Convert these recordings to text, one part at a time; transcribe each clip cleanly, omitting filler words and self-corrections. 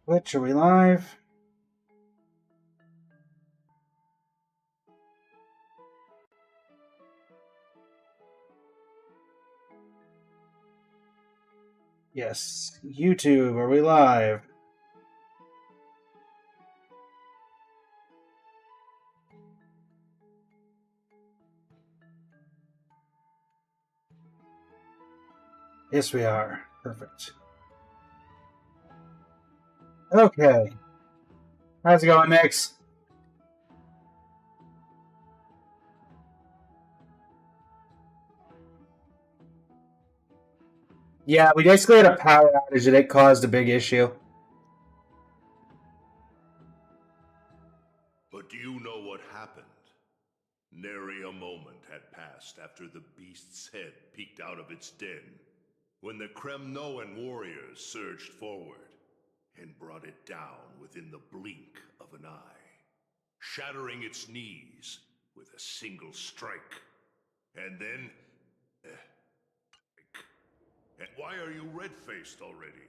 Twitch, are we live? Yes. YouTube, are we live? Yes, we are. Perfect. Okay. How's it going, Mix? Yeah, we basically had a power outage and it caused a big issue. But do you know what happened? Nary a moment had passed after the beast's head peeked out of its den, when the Kremnoan warriors surged forward and brought it down within the blink of an eye, shattering its knees with a single strike. And then... And why are you red-faced already?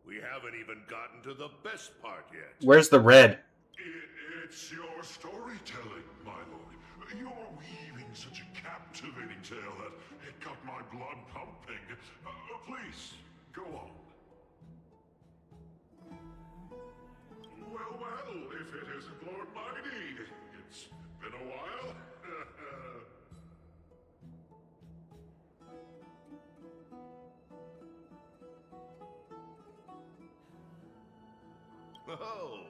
We haven't even gotten to the best part yet. Where's the red? It's your storytelling, my lord. You're weaving such a captivating tale that it got my blood pumping. Please, go on. Well, if it isn't Lord Mighty. It's been a while. Oh,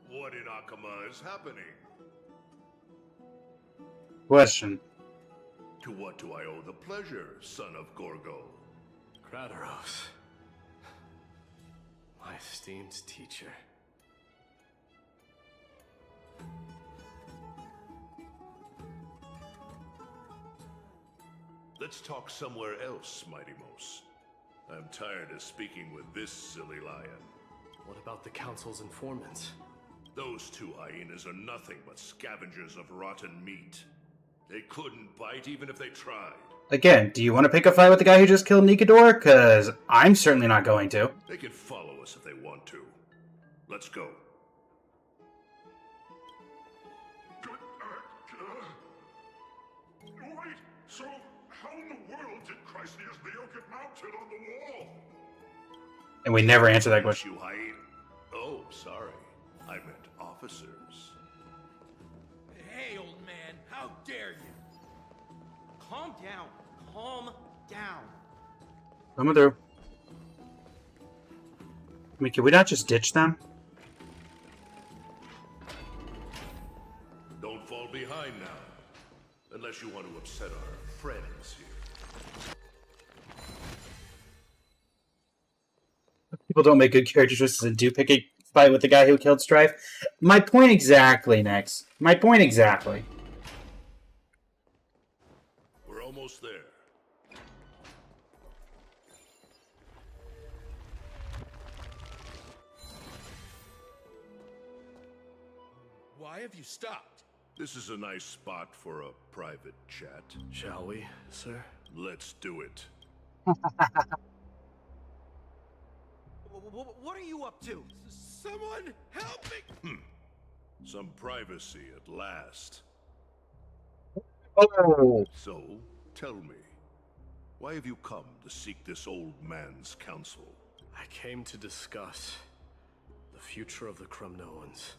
what in Akama is happening? Question. To what do I owe the pleasure, son of Gorgo? PLANARCADIA, my esteemed teacher. Let's talk somewhere else, Mighty Mos. I'm tired of speaking with this silly lion. What about the Council's informants? Those two hyenas are nothing but scavengers of rotten meat. They couldn't bite even if they tried. Again, do you want to pick a fight with the guy who just killed Nikador? Because I'm certainly not going to. They can follow us if they want to. Let's go. Wait, so how in the world did Chrysia's Leo get mounted on the wall? And we never answer that question. You hyena. Oh, sorry. I meant officers. Hey, old man, how dare you? Calm down. Calm down. Coming through. I mean, can we not just ditch them? Don't fall behind now. Unless you want to upset our friends here. People don't make good character choices and do pick a fight with the guy who killed Strife. My point exactly, Nex. My point exactly. We're almost there. Why have you stopped? This is a nice spot for a private chat. Shall we, sir? Let's do it. What are you up to? Someone help me! Some privacy at last. Oh. So, tell me, why have you come to seek this old man's counsel? I came to discuss the future of the Kremnoans.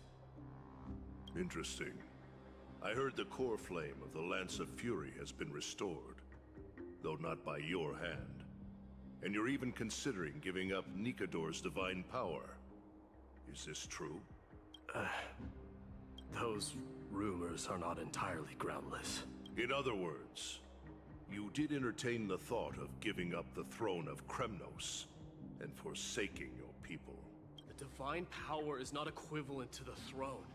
Interesting. I heard the core flame of the Lance of Fury has been restored, though not by your hand. And you're even considering giving up Nikador's divine power. Is this true? Those rumors are not entirely groundless. In other words, you did entertain the thought of giving up the throne of Kremnos and forsaking your people. The divine power is not equivalent to the throne.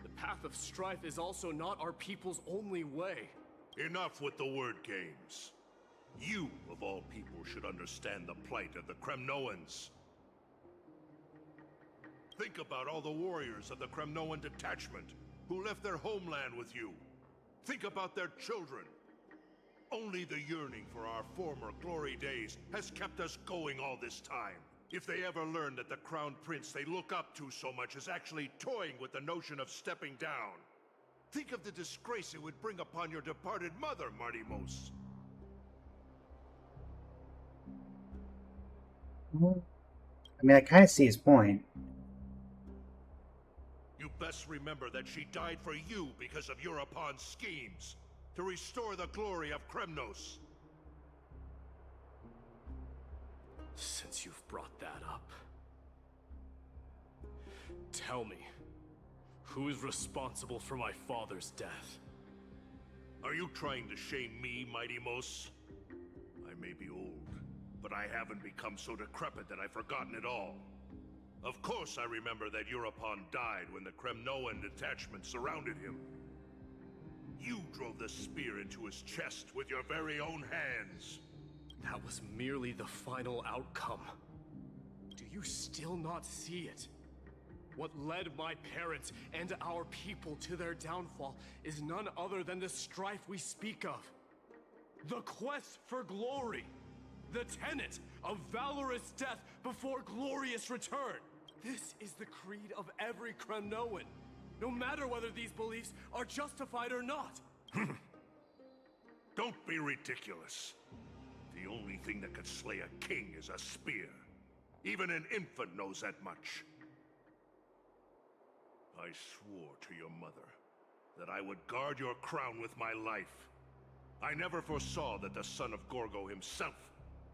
The path of strife is also not our people's only way. Enough with the word games. You, of all people, should understand the plight of the Kremnoans. Think about all the warriors of the Kremnoan detachment who left their homeland with you. Think about their children. Only the yearning for our former glory days has kept us going all this time. If they ever learn that the crown prince they look up to so much is actually toying with the notion of stepping down, think of the disgrace it would bring upon your departed mother, Martimos. I mean, I kind of see his point. You best remember that she died for you because of Europon's schemes, to restore the glory of Kremnos. Since you've brought that up, tell me, who is responsible for my father's death? Are you trying to shame me, Martimos? I may be old, but I haven't become so decrepit that I've forgotten it all. Of course I remember that Europon died when the Kremnoan detachment surrounded him. You drove the spear into his chest with your very own hands. That was merely the final outcome. Do you still not see it? What led my parents and our people to their downfall is none other than the strife we speak of. The quest for glory. The tenet of valorous death before glorious return. This is the creed of every Kremnoan, no matter whether these beliefs are justified or not. Don't be ridiculous. The only thing that could slay a king is a spear. Even an infant knows that much. I swore to your mother that I would guard your crown with my life. I never foresaw that the son of Gorgo himself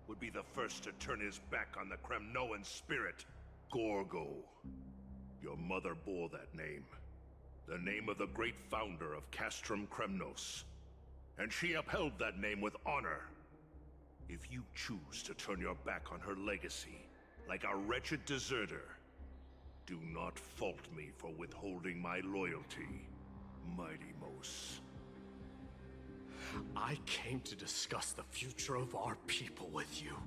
would be the first to turn his back on the Kremnoan spirit. Gorgo. Your mother bore that name. The name of the great founder of Castrum Kremnos. And she upheld that name with honor. If you choose to turn your back on her legacy, like a wretched deserter, do not fault me for withholding my loyalty, Martimos. I came to discuss the future of our people with you.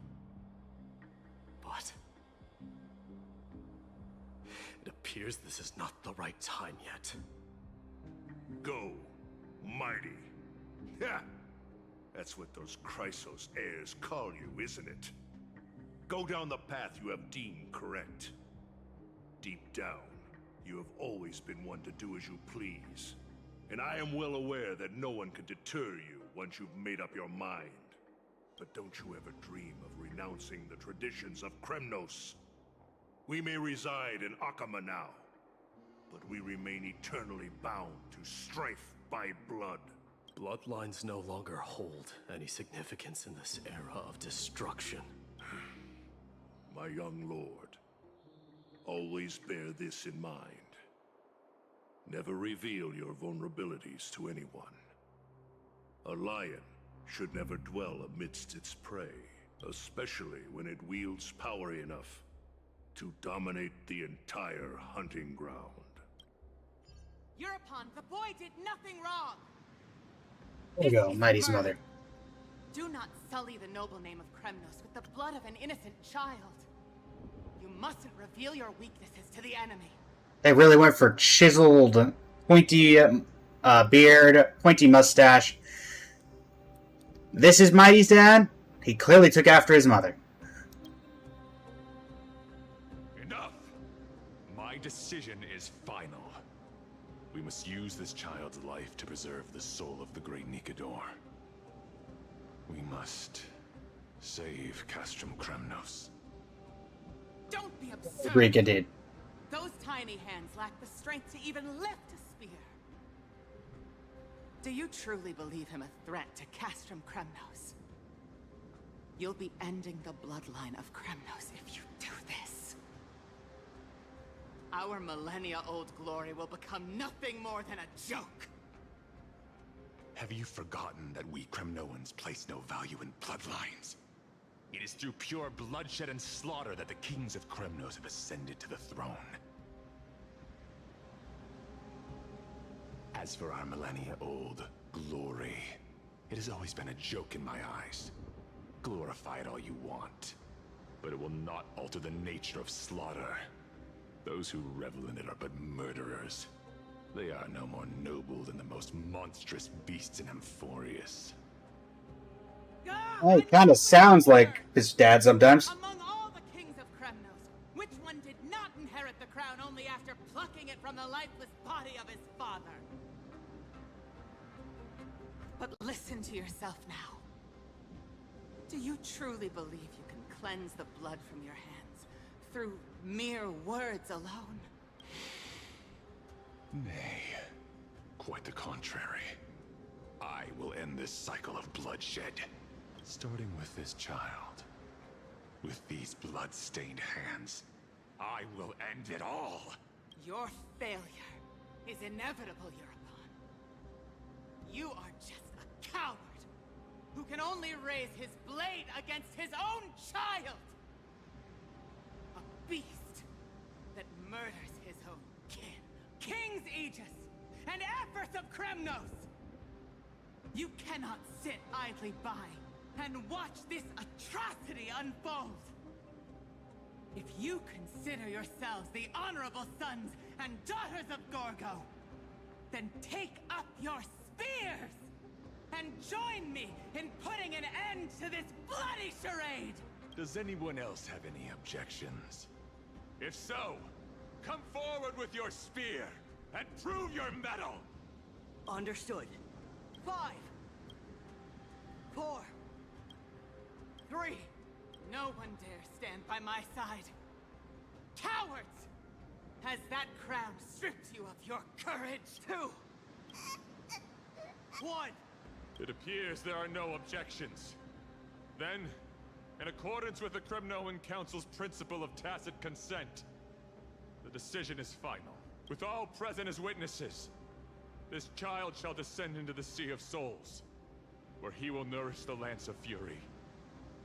But it appears this is not the right time yet. Go, mighty. Yeah, that's what those Chrysos heirs call you, isn't it? Go down the path you have deemed correct. Deep down, you have always been one to do as you please. And I am well aware that no one can deter you once you've made up your mind. But don't you ever dream of renouncing the traditions of Kremnos. We may reside in Akama now, but we remain eternally bound to strife by blood. Bloodlines no longer hold any significance in this era of destruction. My young lord, always bear this in mind. Never reveal your vulnerabilities to anyone. A lion should never dwell amidst its prey, especially when it wields power enough to dominate the entire hunting ground. Europon, the boy did nothing wrong! There you go, Mighty's mother. Do not sully the noble name of Kremnos with the blood of an innocent child. You mustn't reveal your weaknesses to the enemy. They really went for chiseled, pointy beard, pointy mustache. This is Mighty's dad? He clearly took after his mother. Enough! My decision is final. We must use this child's life to preserve the soul of the great Nikador. We must save Castrum Kremnos. Don't be absurd! Agreed, did. Those tiny hands lack the strength to even lift a spear. Do you truly believe him a threat to Castrum Kremnos? You'll be ending the bloodline of Kremnos if you do this. Our millennia-old glory will become nothing more than a joke. Have you forgotten that we Kremnoans place no value in bloodlines? It is through pure bloodshed and slaughter that the kings of Kremnos have ascended to the throne. As for our millennia-old glory, it has always been a joke in my eyes. Glorify it all you want, but it will not alter the nature of slaughter. Those who revel in it are but murderers. They are no more noble than the most monstrous beasts in AMPHOREUS. Well, it kind of sounds like his dad sometimes. Among all the kings of Kremnos, Which one did not inherit the crown only after plucking it from the lifeless body of his father? But listen to yourself now. Do you truly believe you can cleanse the blood from your hands through mere words alone? Nay, quite the contrary. I will end this cycle of bloodshed, starting with this child. With these blood-stained hands, I will end it all! Your failure is inevitable, European. You are just a coward who can only raise his blade against his own child! A beast that murders his own kin. King's Aegis and Empress of Kremnos! You cannot sit idly by and watch this atrocity unfold! If you consider yourselves the honorable sons and daughters of Gorgo, then take up your spears and join me in putting an end to this bloody charade! Does anyone else have any objections? If so, come forward with your spear and prove your mettle! Understood. 5, 4, 3. No one dare stand by my side. Cowards! Has that crown stripped you of your courage? 2, 1. It appears there are no objections. Then, in accordance with the Kremnoan Council's principle of tacit consent, the decision is final. With all present as witnesses, this child shall descend into the Sea of Souls, where he will nourish the Lance of Fury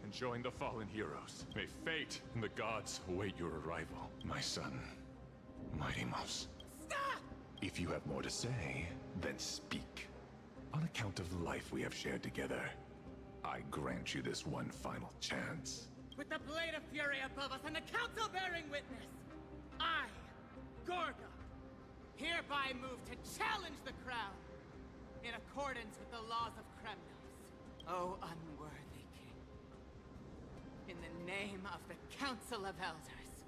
and join the fallen heroes. May fate and the gods await your arrival, my son, Mighty-Mouse. Stop! If you have more to say, then speak. On account of the life we have shared together, I grant you this one final chance. With the blade of fury above us and the council bearing witness, I, Gorgo, hereby move to challenge the crown in accordance with the laws of Kremnos. O unworthy king, in the name of the Council of Elders,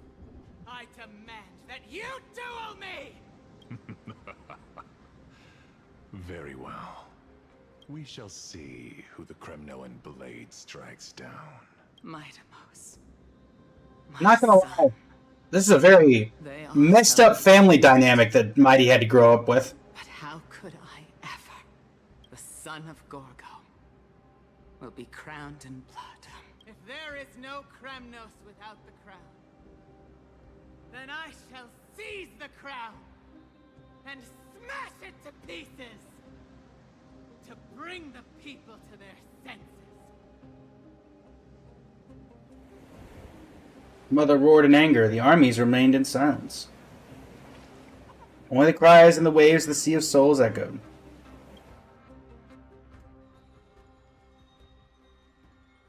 I demand that you duel me! Very well. We shall see who the Kremnoan blade strikes down. Mighty-Mouse. Not gonna lie. This is a very messed up family dynamic that Mighty had to grow up with. But how could I ever, the son of Gorgo, will be crowned in blood? If there is no Kremnos without the crown, then I shall seize the crown and smash it to pieces to bring the people to their senses. Mother roared in anger. The armies remained in silence. Only the cries and the waves of the Sea of Souls echoed.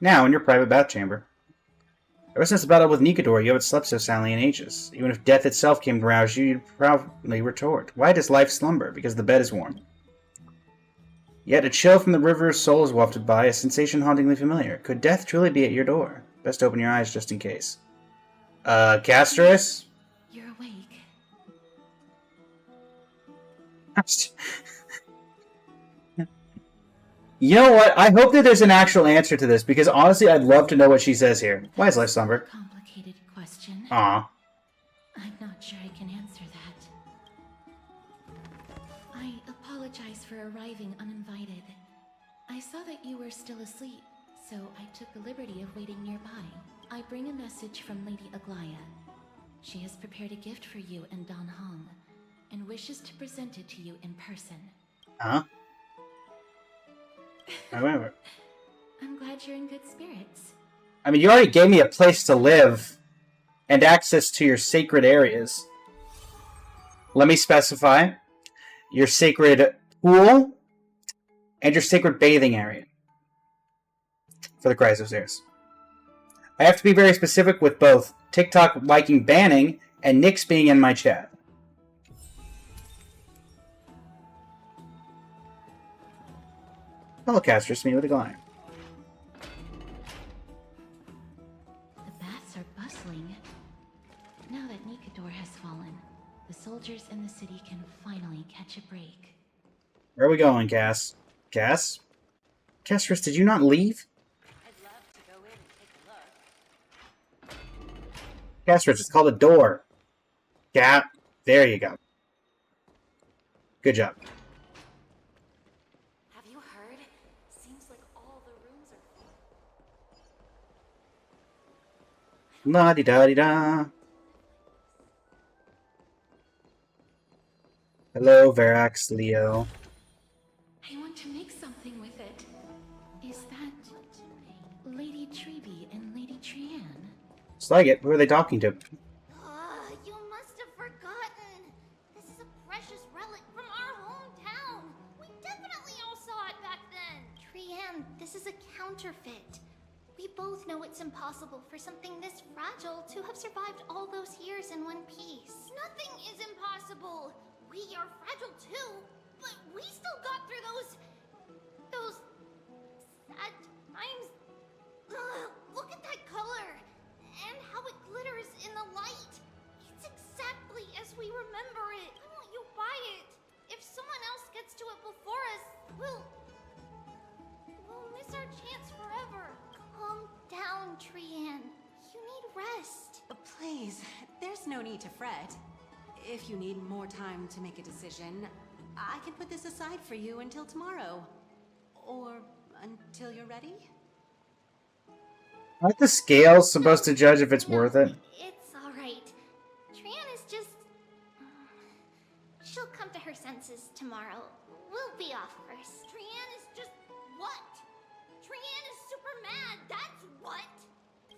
Now, in your private bath chamber. Ever since the battle with Nikador, you haven't slept so soundly in ages. Even if death itself came to rouse you, you'd probably retort. Why does life slumber? Because the bed is warm. Yet a chill from the river of souls wafted by, a sensation hauntingly familiar. Could death truly be at your door? Best open your eyes just in case. Castrus? You're awake. You know what? I hope that there's an actual answer to this, because honestly, I'd love to know what she says here. Why is life slumber? Complicated question. Aw. I'm not sure I can answer that. I apologize for arriving uninvited. I saw that you were still asleep, so I took the liberty of waiting nearby. I bring a message from Lady Aglaya. She has prepared a gift for you and Dan Hong, and wishes to present it to you in person. Huh? However. I'm glad you're in good spirits. I mean, you already gave me a place to live and access to your sacred areas. Let me specify. Your sacred pool and your sacred bathing area. For the cries upstairs. I have to be very specific with both TikTok liking banning and Nyx being in my chat. Hello, Castrus, me with a glider. The baths are bustling. door has fallen. The soldiers in the city can finally catch a break. Where are we going, Cass? Cass? Castress, did you not leave? I'd love to go in and take a look. Castress, it's called a door. Gap. There you go. Good job. Have you heard? Seems like all the rooms are full. La-di-da-di-da. Hello, Verax, Leo. I want to make something with it. Is that Lady Treby and Lady Trianne? It's like it. Who are they talking to? You must have forgotten. This is a precious relic from our hometown. We definitely all saw it back then. Trianne, this is a counterfeit. We both know it's impossible for something this fragile to have survived all those years in one piece. Nothing is impossible. We are fragile too, but we still got through those sad times. Ugh, look at that color and how it glitters in the light. It's exactly as we remember it. I want you buy it. If someone else gets to it before us, we'll miss our chance forever. Calm down, Trianne. You need rest. Please, there's no need to fret. If you need more time to make a decision, I can put this aside for you until tomorrow. Or until you're ready. Aren't the scales supposed to judge if it's worth it? It's alright. Trianne is just... She'll come to her senses tomorrow. We'll be off first. Trianne is just... what? Trianne is super mad, that's what!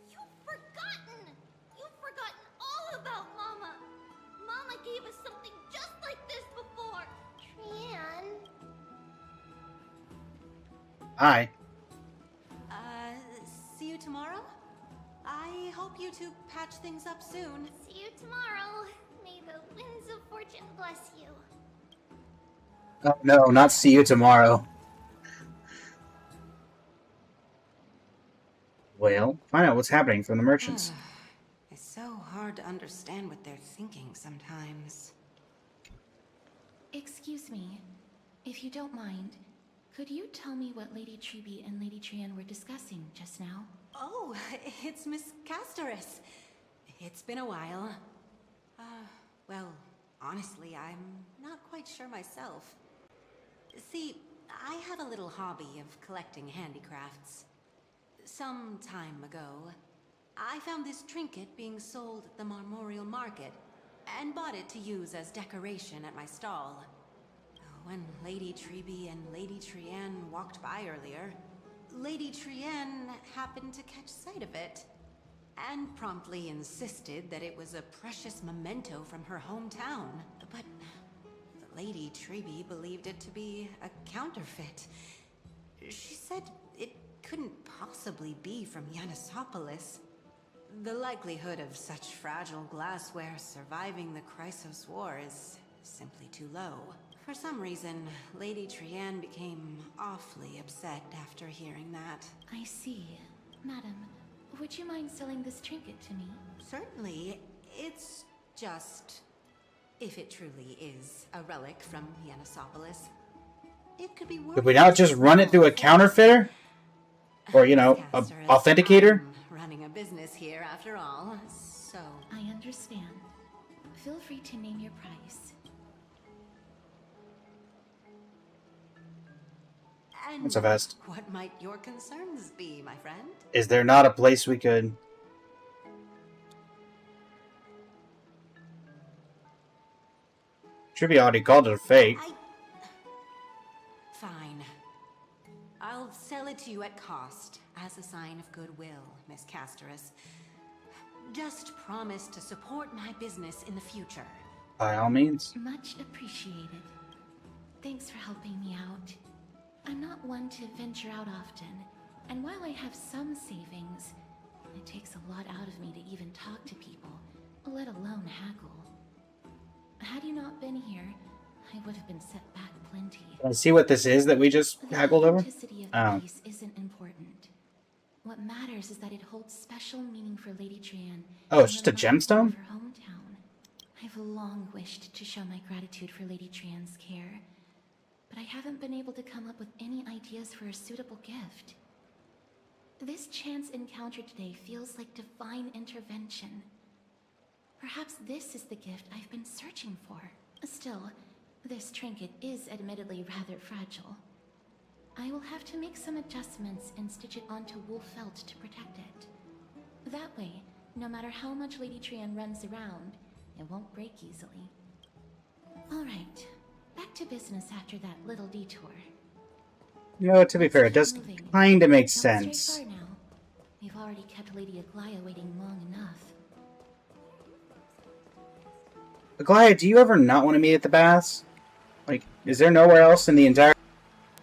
You've forgotten! You've forgotten all about Mama! Mama gave us something just like this before! Trianne... Hi. See you tomorrow? I hope you two patch things up soon. See you tomorrow. May the winds of fortune bless you. Oh, no, not see you tomorrow. Well, find out what's happening from the merchants. It's so hard to understand what they're thinking sometimes. Excuse me, if you don't mind, could you tell me what Lady Treby and Lady Trianne were discussing just now? Oh, it's Miss Casterus. It's been a while. Well, honestly, I'm not quite sure myself. See, I have a little hobby of collecting handicrafts. Some time ago, I found this trinket being sold at the Marmorial Market, and bought it to use as decoration at my stall. When Lady Treby and Lady Trianne walked by earlier, Lady Trianne happened to catch sight of it, and promptly insisted that it was a precious memento from her hometown. But Lady Treby believed it to be a counterfeit. She said it couldn't possibly be from Yanisopolis. The likelihood of such fragile glassware surviving the Chrysos War is simply too low. For some reason, Lady Trianne became awfully upset after hearing that. I see. Madam, would you mind selling this trinket to me? Certainly. It's just... if it truly is a relic from Yanisopolis, it could be worth... Could we not just run it through a counterfeiter? Or, you know, a authenticator? I'm running a business here after all, so... I understand. Feel free to name your price. And What's a vest? what might your concerns be, my friend? Is there not a place we could... Treby already called it a fake. Fine. I'll sell it to you at cost, as a sign of goodwill, Miss Casterus. Just promise to support my business in the future. By all means. Much appreciated. Thanks for helping me out. I'm not one to venture out often, and while I have some savings, it takes a lot out of me to even talk to people, let alone haggle. Had you not been here, I would have been set back plenty. Can I see what this is that we just haggled over? The authenticity of the piece isn't important. What matters is that it holds special meaning for Lady Trianne. Oh, it's just a gemstone? Her hometown. long wished to show my gratitude for Lady Trian's care, but I haven't been able to come up with any ideas for a suitable gift. This chance encounter today feels like divine intervention. Perhaps this is the gift I've been searching for. Still, this trinket is admittedly rather fragile. I will have to make some adjustments and stitch it onto wool felt to protect it. That way, no matter how much Lady Trian runs around, it won't break easily. Alright, back to business after that little detour. You know, to be fair, it does kind of make sense. Don't stray far now. We've already kept Lady Aglaya waiting long enough. Aglaya, do you ever not want to meet at the baths? Like, is there nowhere else in the entire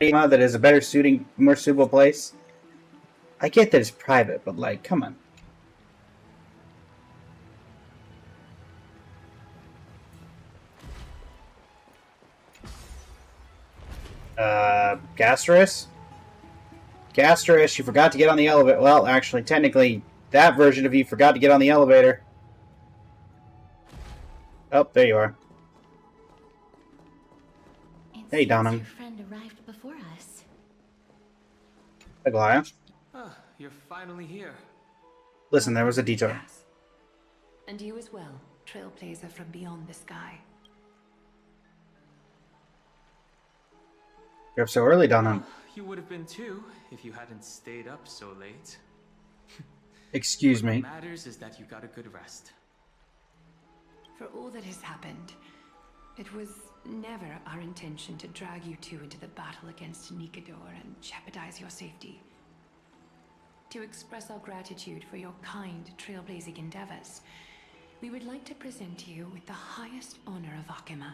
game that is a better more suitable place? I get that it's private, but like, come on. Gasterus? Gasterus, you forgot to get on the elevator. Well, actually, technically, that version of you forgot to get on the elevator. Oh, there you are. Hey, Donna. Your friend arrived before us. Aglaya. Ah, you're finally here. Listen, there was a detour. Yes. And you as well, trailblazer from beyond the sky. You're up so early, Donna. You would have been too, if you hadn't stayed up so late. Excuse me. What matters is that you got a good rest. For all that has happened, it was never our intention to drag you two into the battle against Nikador and jeopardize your safety. To express our gratitude for your kind, trailblazing endeavors, we would like to present you with the highest honor of Akima.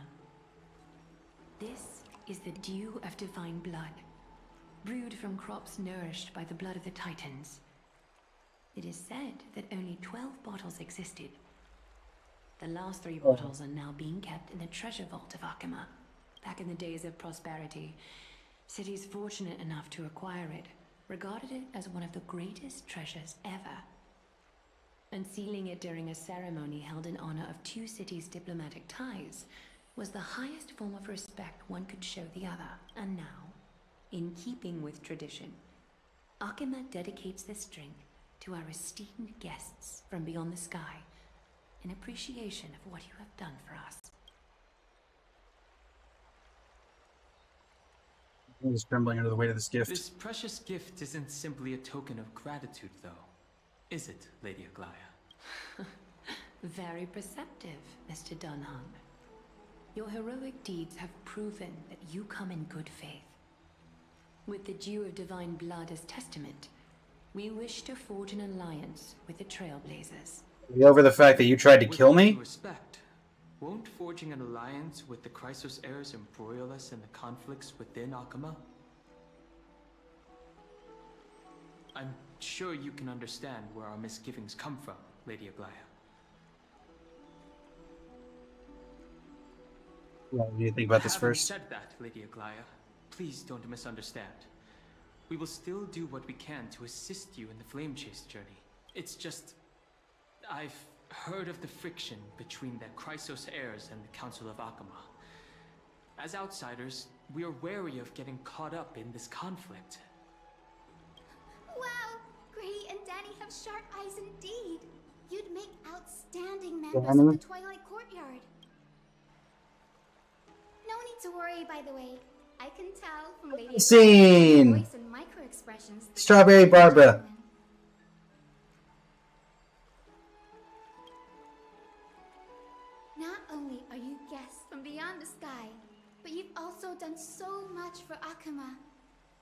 This is the dew of divine blood, brewed from crops nourished by the blood of the Titans. It is said that only 12 bottles existed. The last 3 bottles are now being kept in the treasure vault of Akima. Back in the days of prosperity, cities fortunate enough to acquire it regarded it as one of the greatest treasures ever. Unsealing it during a ceremony held in honor of 2 cities' diplomatic ties was the highest form of respect one could show the other. And now, in keeping with tradition, Akima dedicates this drink to our esteemed guests from beyond the sky, in appreciation of what you have done for us. I'm just trembling under the weight of this gift. This precious gift isn't simply a token of gratitude, though, is it, Lady Aglaya? Very perceptive, Mr. Dunham. Your heroic deeds have proven that you come in good faith. With the dew of divine blood as testament, we wish to forge an alliance with the Trailblazers. Are you over the fact that you tried to kill me? With respect, won't forging an alliance with the Chrysos heirs embroil us in the conflicts within Akima? I'm sure you can understand where our misgivings come from, Lady Aglaya. What do you think about this Having first? said that, Lady Aglaya, please don't misunderstand. We will still do what we can to assist you in the Flame Chase journey. It's just, I've heard of the friction between the Chrysos heirs and the Council of Akima. As outsiders, we are wary of getting caught up in this conflict. Wow! Grady and Danny have sharp eyes indeed. You'd make outstanding members Danny? of the Twilight Courtyard. No need to worry, by the way. I can tell from Lady Scene! voice and micro-expressions. Strawberry Barbara. Not only are you guests from beyond the sky, but you've also done so much for Akima.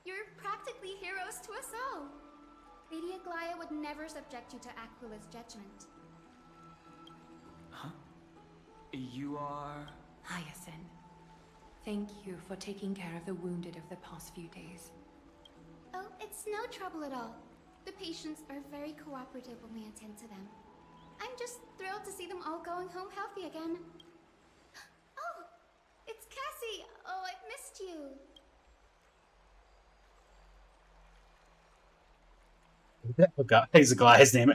You're practically heroes to us all. Lady Aglaya would never subject you to Aquila's judgment. Huh? You are... Hyacinth, thank you for taking care of the wounded of the past few days. Oh, it's no trouble at all. The patients are very cooperative when we attend to them. I'm just thrilled to see them all going home healthy again. Oh, it's Cassie! Oh, I've missed you. Oh god, is Aglia's name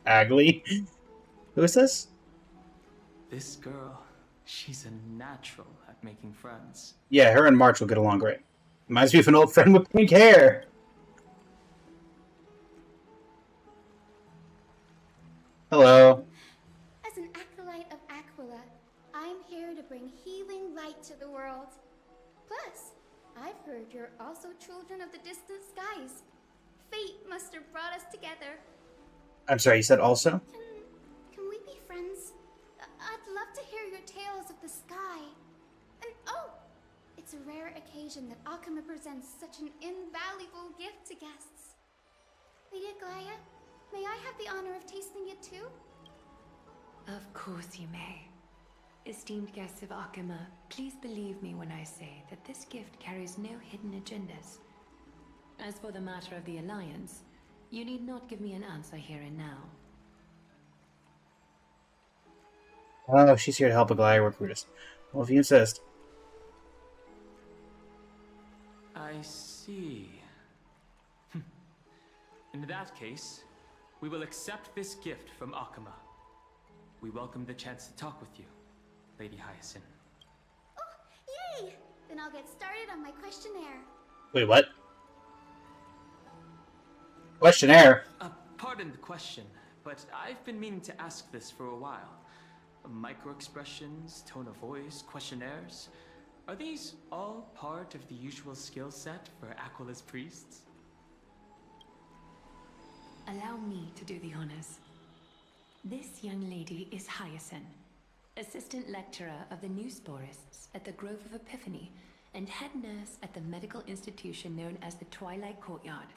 Agley? Who is this? This girl, she's a natural at making friends. Yeah, her and March will get along great. Reminds me of an old friend with pink hair. Hello. As an acolyte of Aquila, I'm here to bring healing light to the world. Plus, I've heard you're also children of the distant skies. Fate must have brought us together. I'm sorry, you said also? Can we be friends? I'd love to hear your tales of the sky. And oh, it's a rare occasion that Akama presents such an invaluable gift to guests. Lady Aglaya, may I have the honor of tasting it too? Of course you may. Esteemed guests of Akama, please believe me when I say that this gift carries no hidden agendas. As for the matter of the Alliance, you need not give me an answer here and now. Oh, she's here to help Aglaya recruit us. Well, if you insist. I see. In that case, we will accept this gift from Akama. We welcome the chance to talk with you, Lady Hyacinth. Oh, yay! Then I'll get started on my questionnaire. Wait, what? Questionnaire? Pardon the question, but I've been meaning to ask this for a while. Micro-expressions, tone of voice, questionnaires. Are these all part of the usual skill set for Aquila's priests? Allow me to do the honors. This young lady is Hyacinth, assistant lecturer of the Newsporists at the Grove of Epiphany, and head nurse at the medical institution known as the Twilight Courtyard.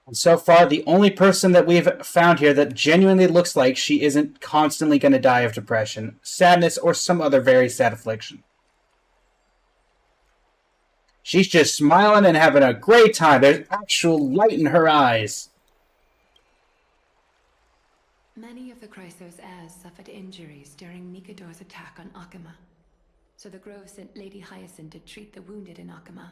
And so far, the only person that we've found here that genuinely looks like she isn't constantly going to die of depression, sadness, or some other very sad affliction. She's just smiling and having a great time. There's actual light in her eyes. Many of the Chrysos heirs suffered injuries during Nikador's attack on Akama, so the Grove sent Lady Hyacinth to treat the wounded in Akama.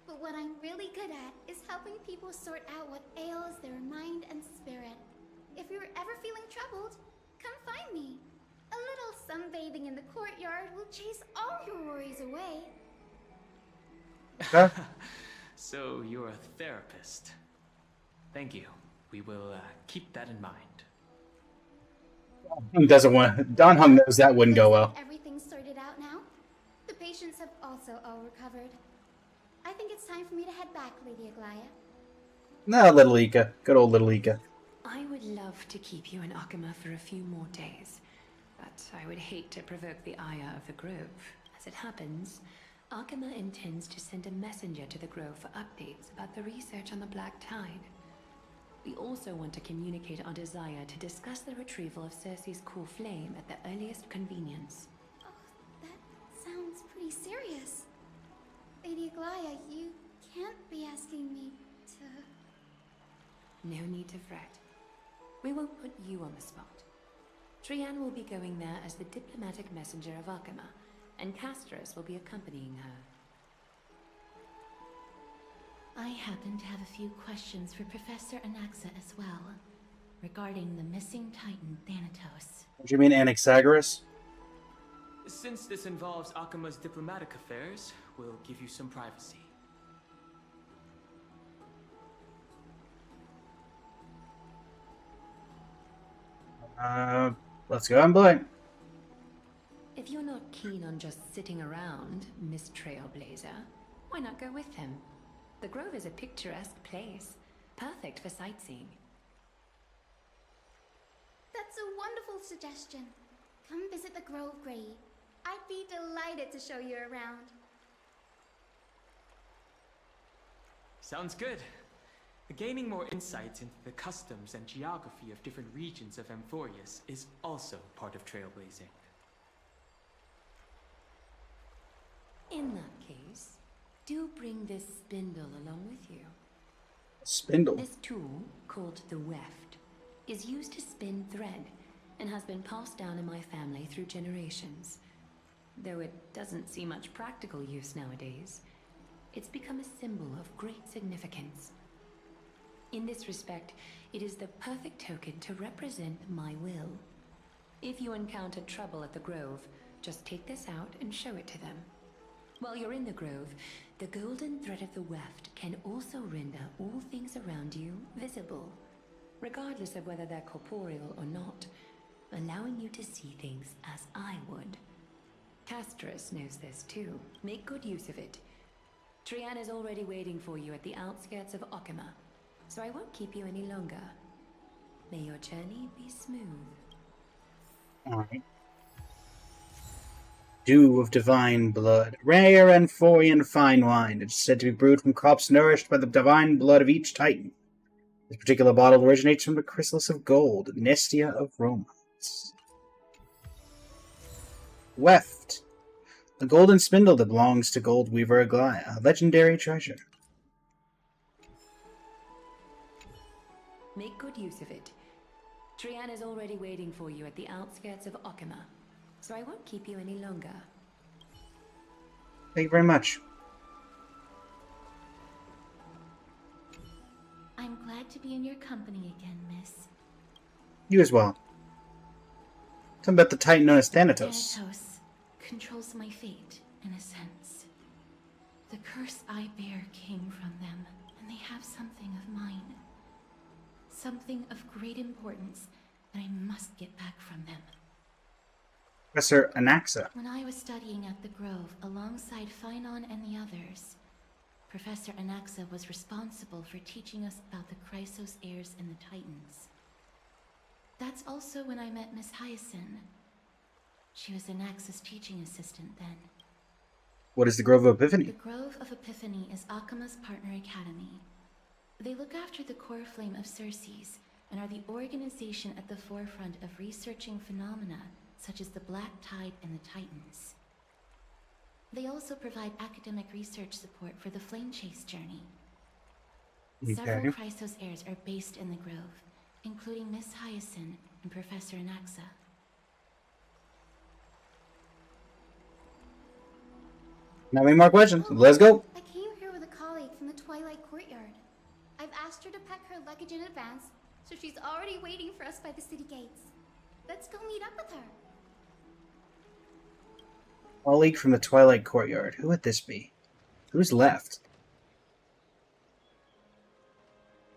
But what I'm really good at is helping people sort out what ails their mind and spirit. If you're ever feeling troubled, come find me. A little sunbathing in the courtyard will chase all your worries away. Okay. So you're a therapist. Thank you. We will keep that in mind. Doesn't want. Don Hung knows that wouldn't go well. Everything's sorted out now. The patients have also all recovered. I think it's time for me to head back, Lady Aglaya. No, little Ika. Good old little Ika. I would love to keep you in Akama for a few more days, but I would hate to provoke the ire of the Grove. As it happens, Akama intends to send a messenger to the Grove for updates about the research on the Black Tide. We also want to communicate our desire to discuss the retrieval of Circe's core flame at the earliest convenience. Oh, that sounds pretty serious. Lady Aglaya, you can't be asking me to... No need to fret. We won't put you on the spot. Trian will be going there as the diplomatic messenger of Akama, and Castorus will be accompanying her. I happen to have a few questions for Professor Anaxa as well, regarding the missing Titan Thanatos. Do you mean Anaxagoras? Since this involves Akama's diplomatic affairs, we'll give you some privacy. Let's go and play. If you're not keen on just sitting around, Miss Trailblazer, why not go with him? The Grove is a picturesque place, perfect for sightseeing. That's a wonderful suggestion. Come visit the Grove, Grey. I'd be delighted to show you around. Sounds good. Gaining more insights into the customs and geography of different regions of AMPHOREUS is also part of trailblazing. In that case, do bring this spindle along with you. Spindle? This tool, called the weft, is used to spin thread and has been passed down in my family through generations. Though it doesn't see much practical use nowadays, it's become a symbol of great significance. In this respect, it is the perfect token to represent my will. If you encounter trouble at the Grove, just take this out and show it to them. While you're in the Grove, the golden thread of the weft can also render all things around you visible, regardless of whether they're corporeal or not, allowing you to see things as I would. Castorus knows this too. Make good use of it. Trian is already waiting for you at the outskirts of Okima, so I won't keep you any longer. May your journey be smooth. Alright. Dew of divine blood. Rare Amphorian fine wine. It is said to be brewed from crops nourished by the divine blood of each titan. This particular bottle originates from the chrysalis of gold, Nestia of Romance. Weft. A golden spindle that belongs to gold weaver Aglaya, a legendary treasure. Make good use of it. Trian is already waiting for you at the outskirts of Okima, so I won't keep you any longer. Thank you very much. I'm glad to be in your company again, miss. You as well. Tell me about the titan known as Thanatos. Thanatos controls my fate, in a sense. The curse I bear came from them, and they have something of mine. Something of great importance that I must get back from them. Professor Anaxa. When I was studying at the Grove alongside Phynon and the others, Professor Anaxa was responsible for teaching us about the Chrysos heirs and the Titans. That's also when I met Miss Hyacinth. She was Anaxa's teaching assistant then. What is the Grove of Epiphany? The Grove of Epiphany is Akima's partner academy. They look after the core flame of Circes and are the organization at the forefront of researching phenomena such as the Black Tide and the Titans. They also provide academic research support for the Flame Chase journey. Okay. Several Chrysos heirs are based in the Grove, including Miss Hyacinth and Professor Anaxa. Not many more questions. Let's go. I came here with a colleague from the Twilight Courtyard. I've asked her to pack her luggage in advance, so she's already waiting for us by the city gates. Let's go meet up with her. Colleague from the Twilight Courtyard. Who would this be? Who's left?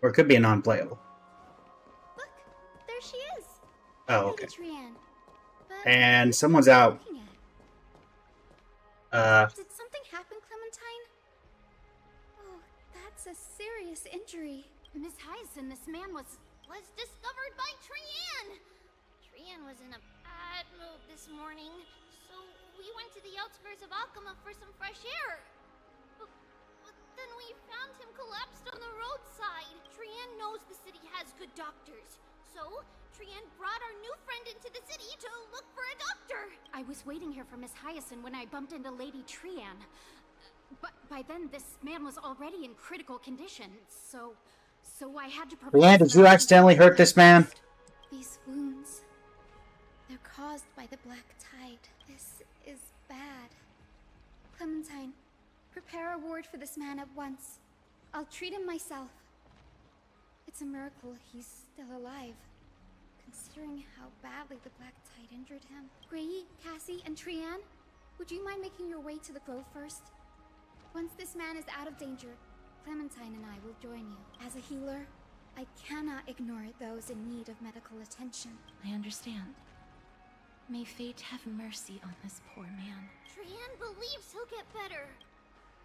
Or it could be a non-playable. Look, there she is. Oh, okay. Trian. But And someone's out. Did something happen, Clementine? Oh, that's a serious injury. Miss Hyacinth, this man was discovered by Trian. Trian was in a bad mood this morning, so we went to the outskirts of Okima for some fresh air. But then we found him collapsed on the roadside. Trian knows the city has good doctors, so Trian brought our new friend into the city to look for a doctor. I was waiting here for Miss Hyacinth when I bumped into Lady Trian. But by then, this man was already in critical condition, so I had to prevent... Brienne, did you accidentally hurt this man? These wounds, they're caused by the Black Tide. This is bad. Clementine, prepare a ward for this man at once. I'll treat him myself. It's a miracle he's still alive, considering how badly the Black Tide injured him. Gray, Cassie, and Trian, would you mind making your way to the Grove first? Once this man is out of danger, Clementine and I will join you. As a healer, I cannot ignore those in need of medical attention. I understand. May fate have mercy on this poor man. Trian believes he'll get better.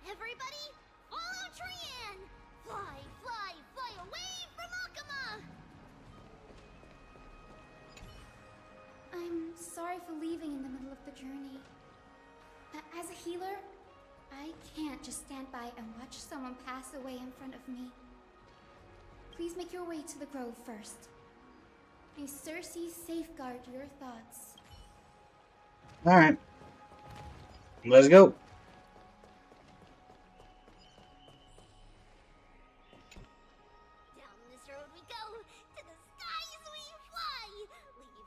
Everybody, follow Trian! Fly, fly, fly away from Okima! I'm sorry for leaving in the middle of the journey. As a healer, I can't just stand by and watch someone pass away in front of me. Please make your way to the Grove first. May Circe safeguard your thoughts. Alright. Let's go. Down this road we go, to the skies we fly,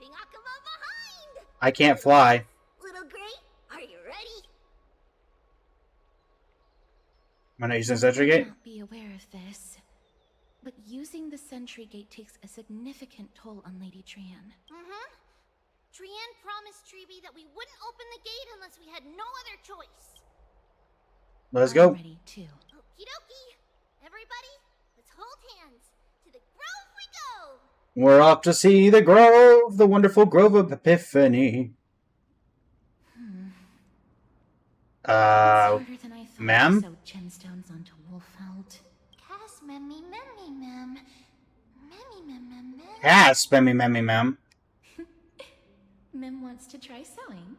leaving Okima behind! I can't fly. Little Gray, are you ready? Am I not using Sentry I Gate? may not be aware of this, but using the Sentry Gate takes a significant toll on Lady Trian. Mm-hmm. Trian promised Treeby that we wouldn't open the gate unless we had no other choice. Let's go. I'm ready too. Okie dokie. Everybody, let's hold hands. To the grove we go. We're off to see the grove, the wonderful grove of Epiphany. It's harder than I thought ma'am? to sew gemstones onto Wolfeld. Cass, memmy, memmy, mem. Memmy, mem, mem, mem. Yes, memmy, ma'am. Mem wants to try sewing.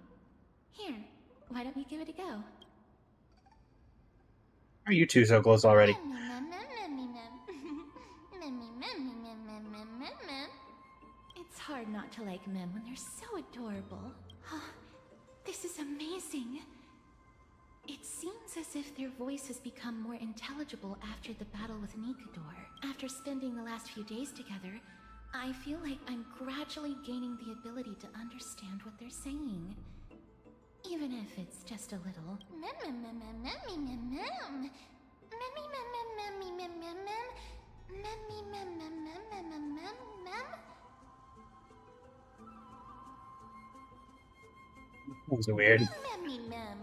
Here, why don't you give it a go? Are you two so close already? Memmy, mem, mem, memmy, mem. Memmy, memmy, mem, mem, mem, mem, mem. It's hard not to like Mem when they're so adorable. This is amazing. It seems as if their voice has become more intelligible after the battle with Nikador. After spending the last few days together, I feel like I'm gradually gaining the ability to understand what they're saying. Even if it's just a little. Mem, mem, mem, mem, memmy, mem, mem. Memmy, mem, mem, memmy, mem, mem, mem. Memmy, mem, mem, mem, mem, mem, mem, mem. That was weird. Memmy, mem.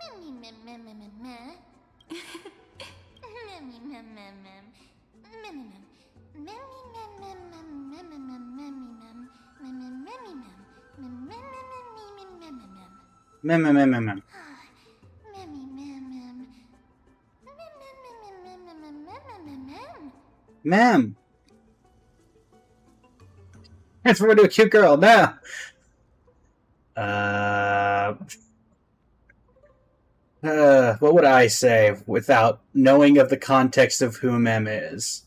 Memmy, mem, mem, mem, mem, mem. Memmy, mem, mem, mem. Memmy, mem. Memmy, mem, mem, mem, mem, mem, mem, memmy, mem. Memmy, memmy, mem. Mem, mem, mem, mem, mem, mem, mem, mem. Mem. Memmy, mem, mem. Mem, mem, mem, mem, mem, mem, mem, mem, mem. Ma'am. Transform into a cute girl, now. What would I say without knowing of the context of who Mem is?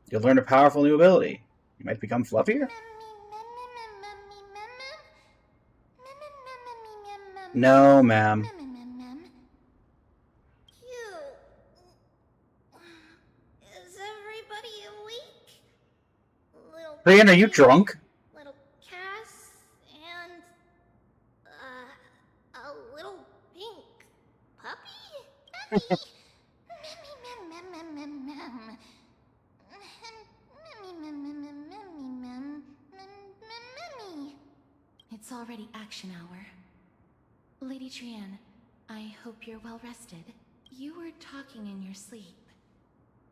You'll learn a powerful new ability. You might become fluffier? No, ma'am. Is everybody awake? Little Brian, are you drunk? Little Cass and a little pink puppy? Memmy, mem, mem, mem, mem, mem. Memmy, mem, mem, mem, memmy, mem, memmy. It's already action hour. Lady Trian, I hope you're well rested. You were talking in your sleep.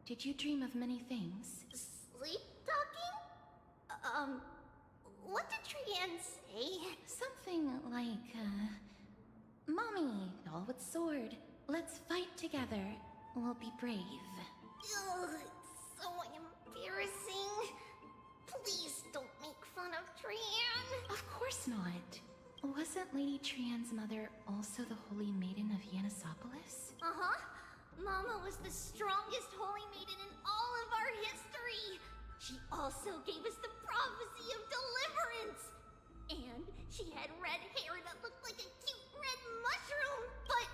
Did you dream of many things? Sleep talking? What did Trian say? Something like, Mommy, doll with sword. Let's fight together. We'll be brave. Ugh, it's so embarrassing. Please don't make fun of Trian. Of course not. Wasn't Lady Trian's mother also the Holy Maiden of Yanisopolis? Uh-huh. Mama was the strongest holy maiden in all of our history. She also gave us the prophecy of deliverance. And she had red hair that looked like a cute red mushroom. But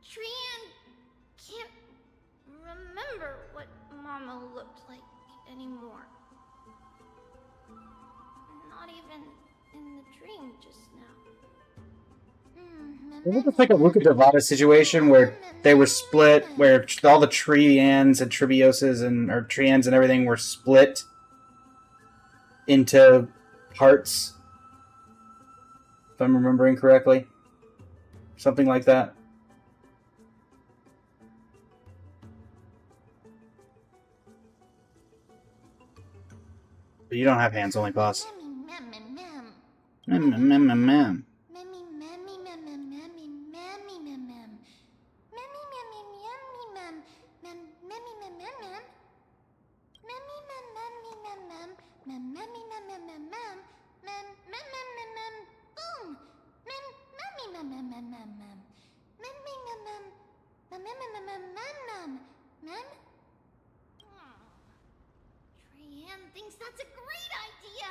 Trian can't remember what Mama looked like anymore. Not even in the dream just now. Wasn't this like a Luca Devada situation where they were split, where all the Trians and Tribioses and or Trians and everything were split into parts? If I'm remembering correctly. Something like that. But you don't have hands, only paws. Mem. Trian thinks that's a great idea.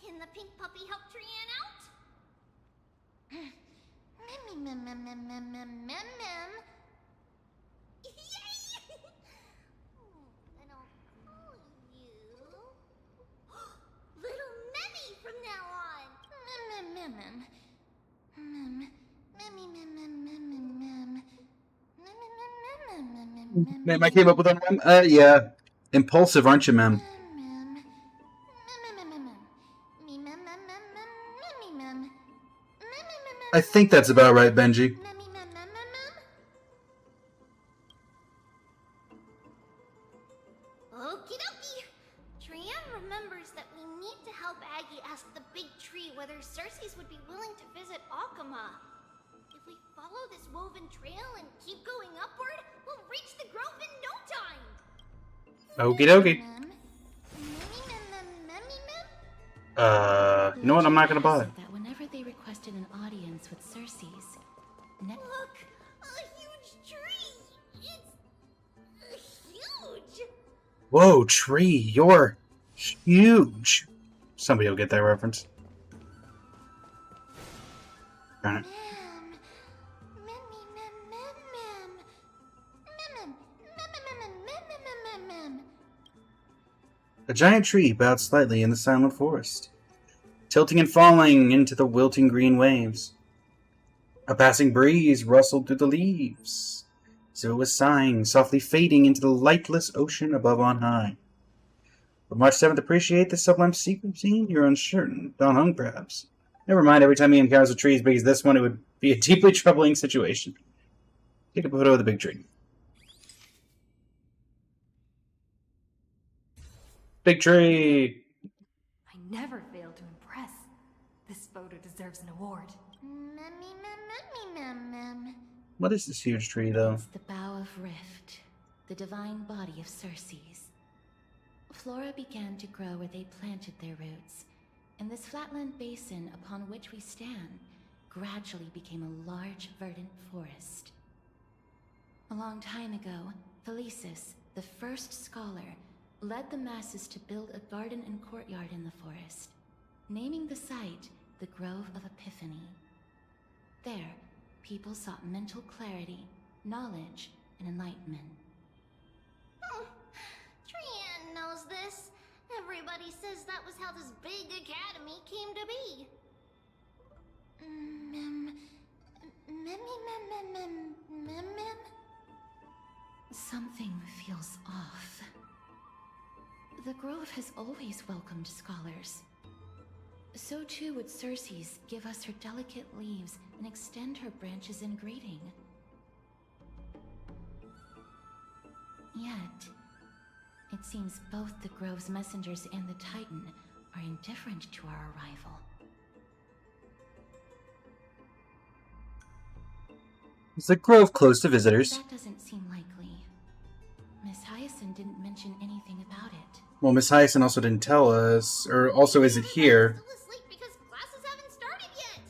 Can the pink puppy help Trian out? Mem. Yay! And I'll call you Little Memmy from now on. Mem, I came up with a mem. Yeah. Impulsive, aren't you, Mem? I think that's about right, Benji. Okie dokie. Trianne remembers that we need to help Aggie ask the big tree whether Cersei's would be willing to visit Akama. If we follow this woven trail and keep going upward, we'll reach the grove in no time. Okie dokie. You know what? I'm not gonna bother. That whenever they requested an audience with Cersei's, Look, a huge tree. It's huge. Whoa, tree, you're huge. Somebody will get that reference. Darn it. A giant tree bowed slightly in the silent forest, tilting and falling into the wilting green waves. A passing breeze rustled through the leaves, as if it was sighing, softly fading into the lightless ocean above on high. But March 7th, appreciate the sublime scene? You're uncertain. Gone hung, perhaps. Never mind, every time he encounters a tree as big as this one, it would be a deeply troubling situation. Take a photo of the big tree. Big tree! I never fail to impress. This photo deserves an award. What is this huge tree, though? It's the Bough of Rift, the divine body of Cersei's. Flora began to grow where they planted their roots, and this flatland basin upon which we stand gradually became a large, verdant forest. A long time ago, Thelesis, the first scholar, led the masses to build a garden and courtyard in the forest, naming the site the Grove of Epiphany. There, people sought mental clarity, knowledge, and enlightenment. Trianne knows this. Everybody says that was how this big academy came to be. Something feels off. The Grove has always welcomed scholars. So too would Cersei's give us her delicate leaves and extend her branches in greeting. Yet, it seems both the Grove's messengers and the Titan are indifferent to our arrival. Is the Grove closed to visitors? That doesn't seem likely. Miss Hyacinth didn't mention anything about it. Well, Miss Hyacinth also didn't tell us, or also is it here? Still asleep because classes haven't started yet.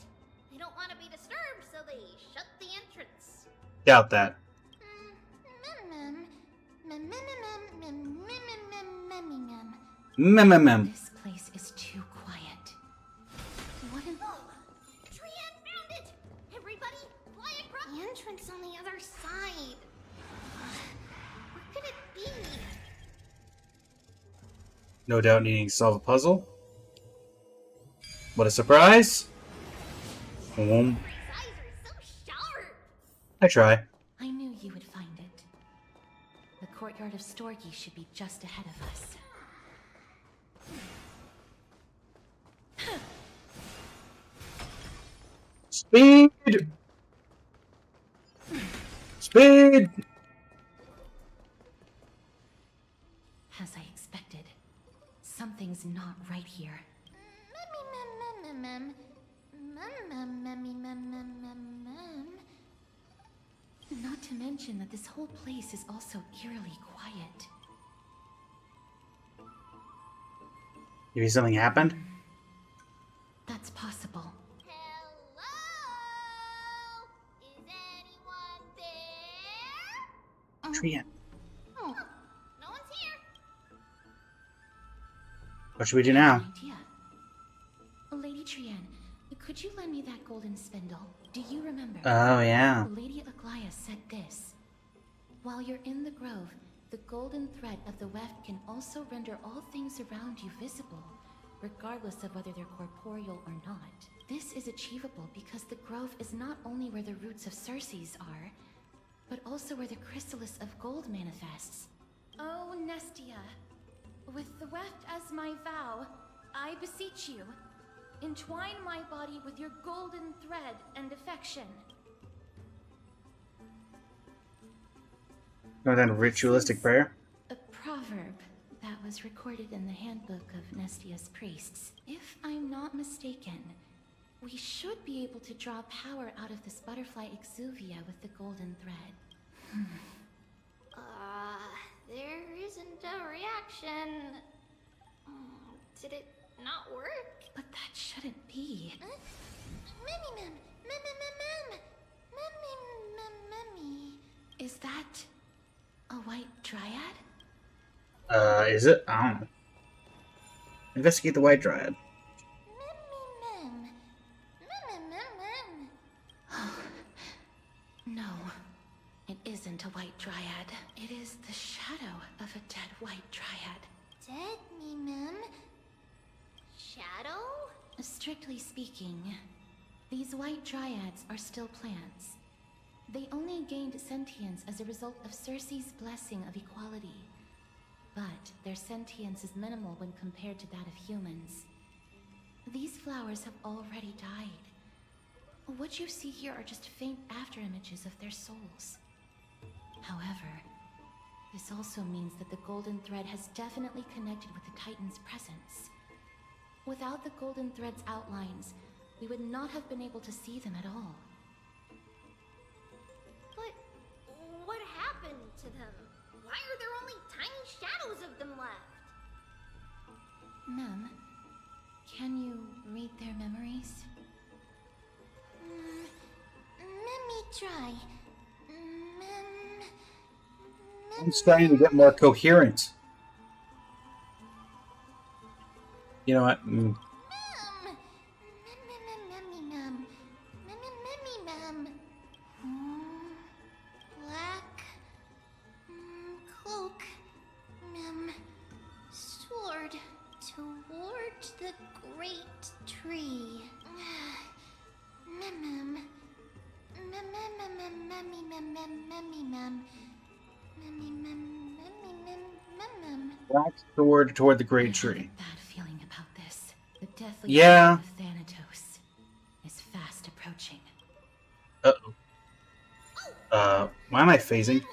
They don't want to be disturbed, so they shut the entrance. Doubt that. This place is too quiet. What in... Trianne found it! Everybody, fly across the entrance on the other side. Where could it be? No doubt needing to solve a puzzle. What a surprise! Eyes are so sharp. I try. I knew you would find it. The courtyard of Storky should be just ahead of us. Speed! Speed! As I expected, something's not right here. Not to mention that this whole place is also eerily quiet. Maybe something happened? That's possible. Hello? Is anyone there? Trianne, Oh, no one's here. what should we do now? Idea. Lady Trianne, could you lend me that golden spindle? Do you remember? Oh, yeah. Lady Aglaia said this. While you're in the grove, the golden thread of the weft can also render all things around you visible, regardless of whether they're corporeal or not. This is achievable because the grove is not only where the roots of Cersei's are, but also where the chrysalis of gold manifests. Oh, Nestia, with the weft as my vow, I beseech you, Entwine my body with your golden thread and affection. Or then ritualistic prayer. A proverb that was recorded in the handbook of Nestia's priests. If I'm not mistaken, we should be able to draw power out of this butterfly exuvia with the golden thread. There isn't a reaction. Did it not work? But that shouldn't be. Mem. Is that a white dryad? Is it? I don't know. Investigate the white dryad. No, it isn't a white dryad. It is the shadow of a dead white dryad. Dead mem? Shadow? Strictly speaking, these white dryads are still plants. They only gained sentience as a result of Circe's blessing of equality. But their sentience is minimal when compared to that of humans. These flowers have already died. What you see here are just faint afterimages of their souls. However, this also means that the golden thread has definitely connected with the Titan's presence. Without the golden thread's outlines, we would not have been able to see them at all. But what happened to them? Why are there only tiny shadows of them left? Mem, can you read their memories? Let me try. I'm starting to get more coherent. You know what? Black cloak, sword toward the great tree. Black sword toward the great tree. Bad feeling about this. The deathly Yeah. of Thanatos is fast approaching. Uh-oh. Why am I phasing?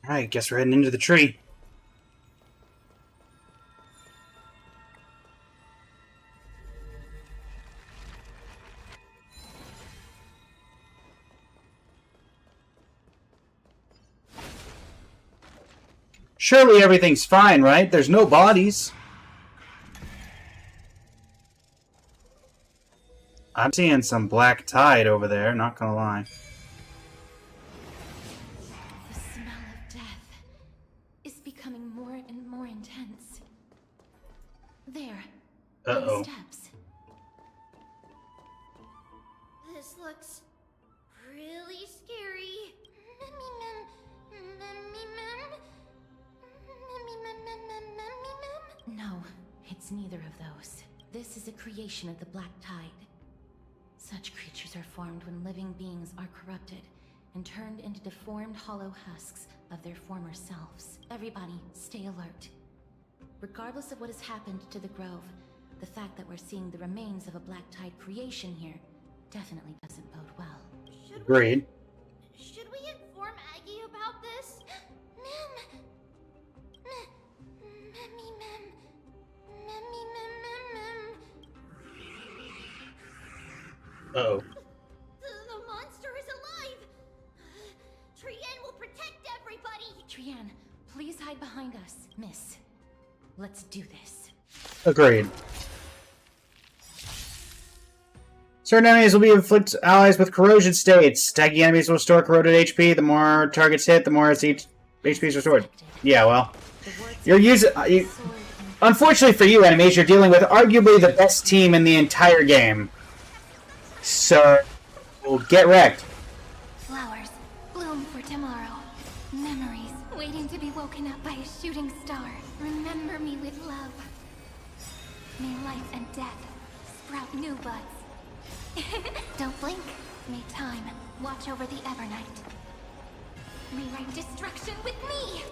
Alright, guess we're heading into the tree. Surely everything's fine, right? There's no bodies. I'm seeing some black tide over there, not gonna lie. The smell of death is becoming more and more intense. There. Uh-oh. The steps. This looks really scary. No, it's neither of those. This is a creation of the Black Tide. Such creatures are formed when living beings are corrupted and turned into deformed hollow husks of their former selves. Everybody, stay alert. Regardless of what has happened to the Grove, the fact that we're seeing the remains of a Black Tide creation here definitely doesn't bode well. Agreed. Should we inform Aggie about this? Uh-oh. The monster is alive! Trienne will protect everybody! Trienne, please hide behind us. Miss, let's do this. Agreed. Certain enemies will be inflict allies with corrosion states. Stacking enemies will restore corroded HP. The more targets hit, the more HP is restored. Yeah, well. You're using... unfortunately for you, enemies, you're dealing with arguably the best team in the entire game. So, get wrecked. Flowers bloom for tomorrow. Memories waiting to be woken up by a shooting star. Remember me with love. May life and death sprout new buds. Don't blink. me time. Watch over the Evernight. Rewrite destruction with me!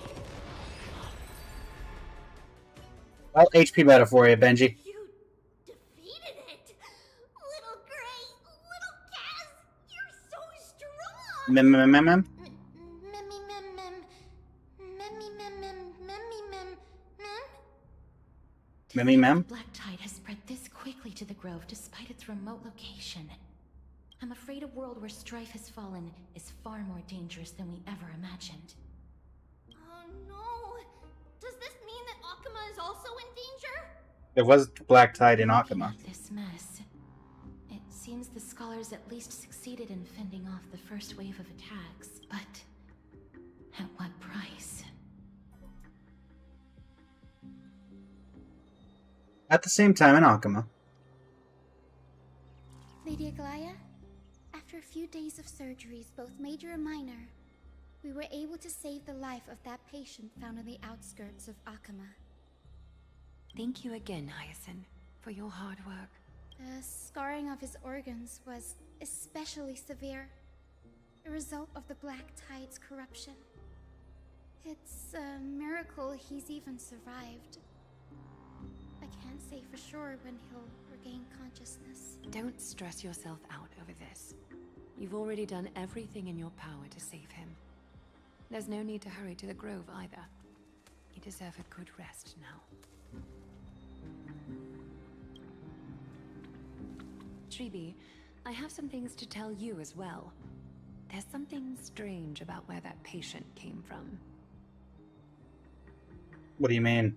Well, HP meta for you, Benji. You defeated it! Little Gray, little Kaz, you're so strong! Mem. Memmy mem. Mem. The black tide has spread this quickly to the Grove despite its remote location. I'm afraid a world where strife has fallen is far more dangerous than we ever imagined. Oh no! Does this mean that Akuma is also in danger? There was black tide in Akuma. This mess. It seems the scholars at least succeeded in fending off the first wave of attacks, but at what price? At the same time in Akuma. Lady Aglaya, after a few days of surgeries, both major and minor, we were able to save the life of that patient found on the outskirts of Akuma. Thank you again, Hyacinth, for your hard work. The scarring of his organs was especially severe, a result of the Black Tide's corruption. It's a miracle he's even survived. I can't say for sure when he'll regain consciousness. Don't stress yourself out over this. You've already done everything in your power to save him. There's no need to hurry to the Grove either. You deserve a good rest now. Tribi, I have some things to tell you as well. There's something strange about where that patient came from. What do you mean?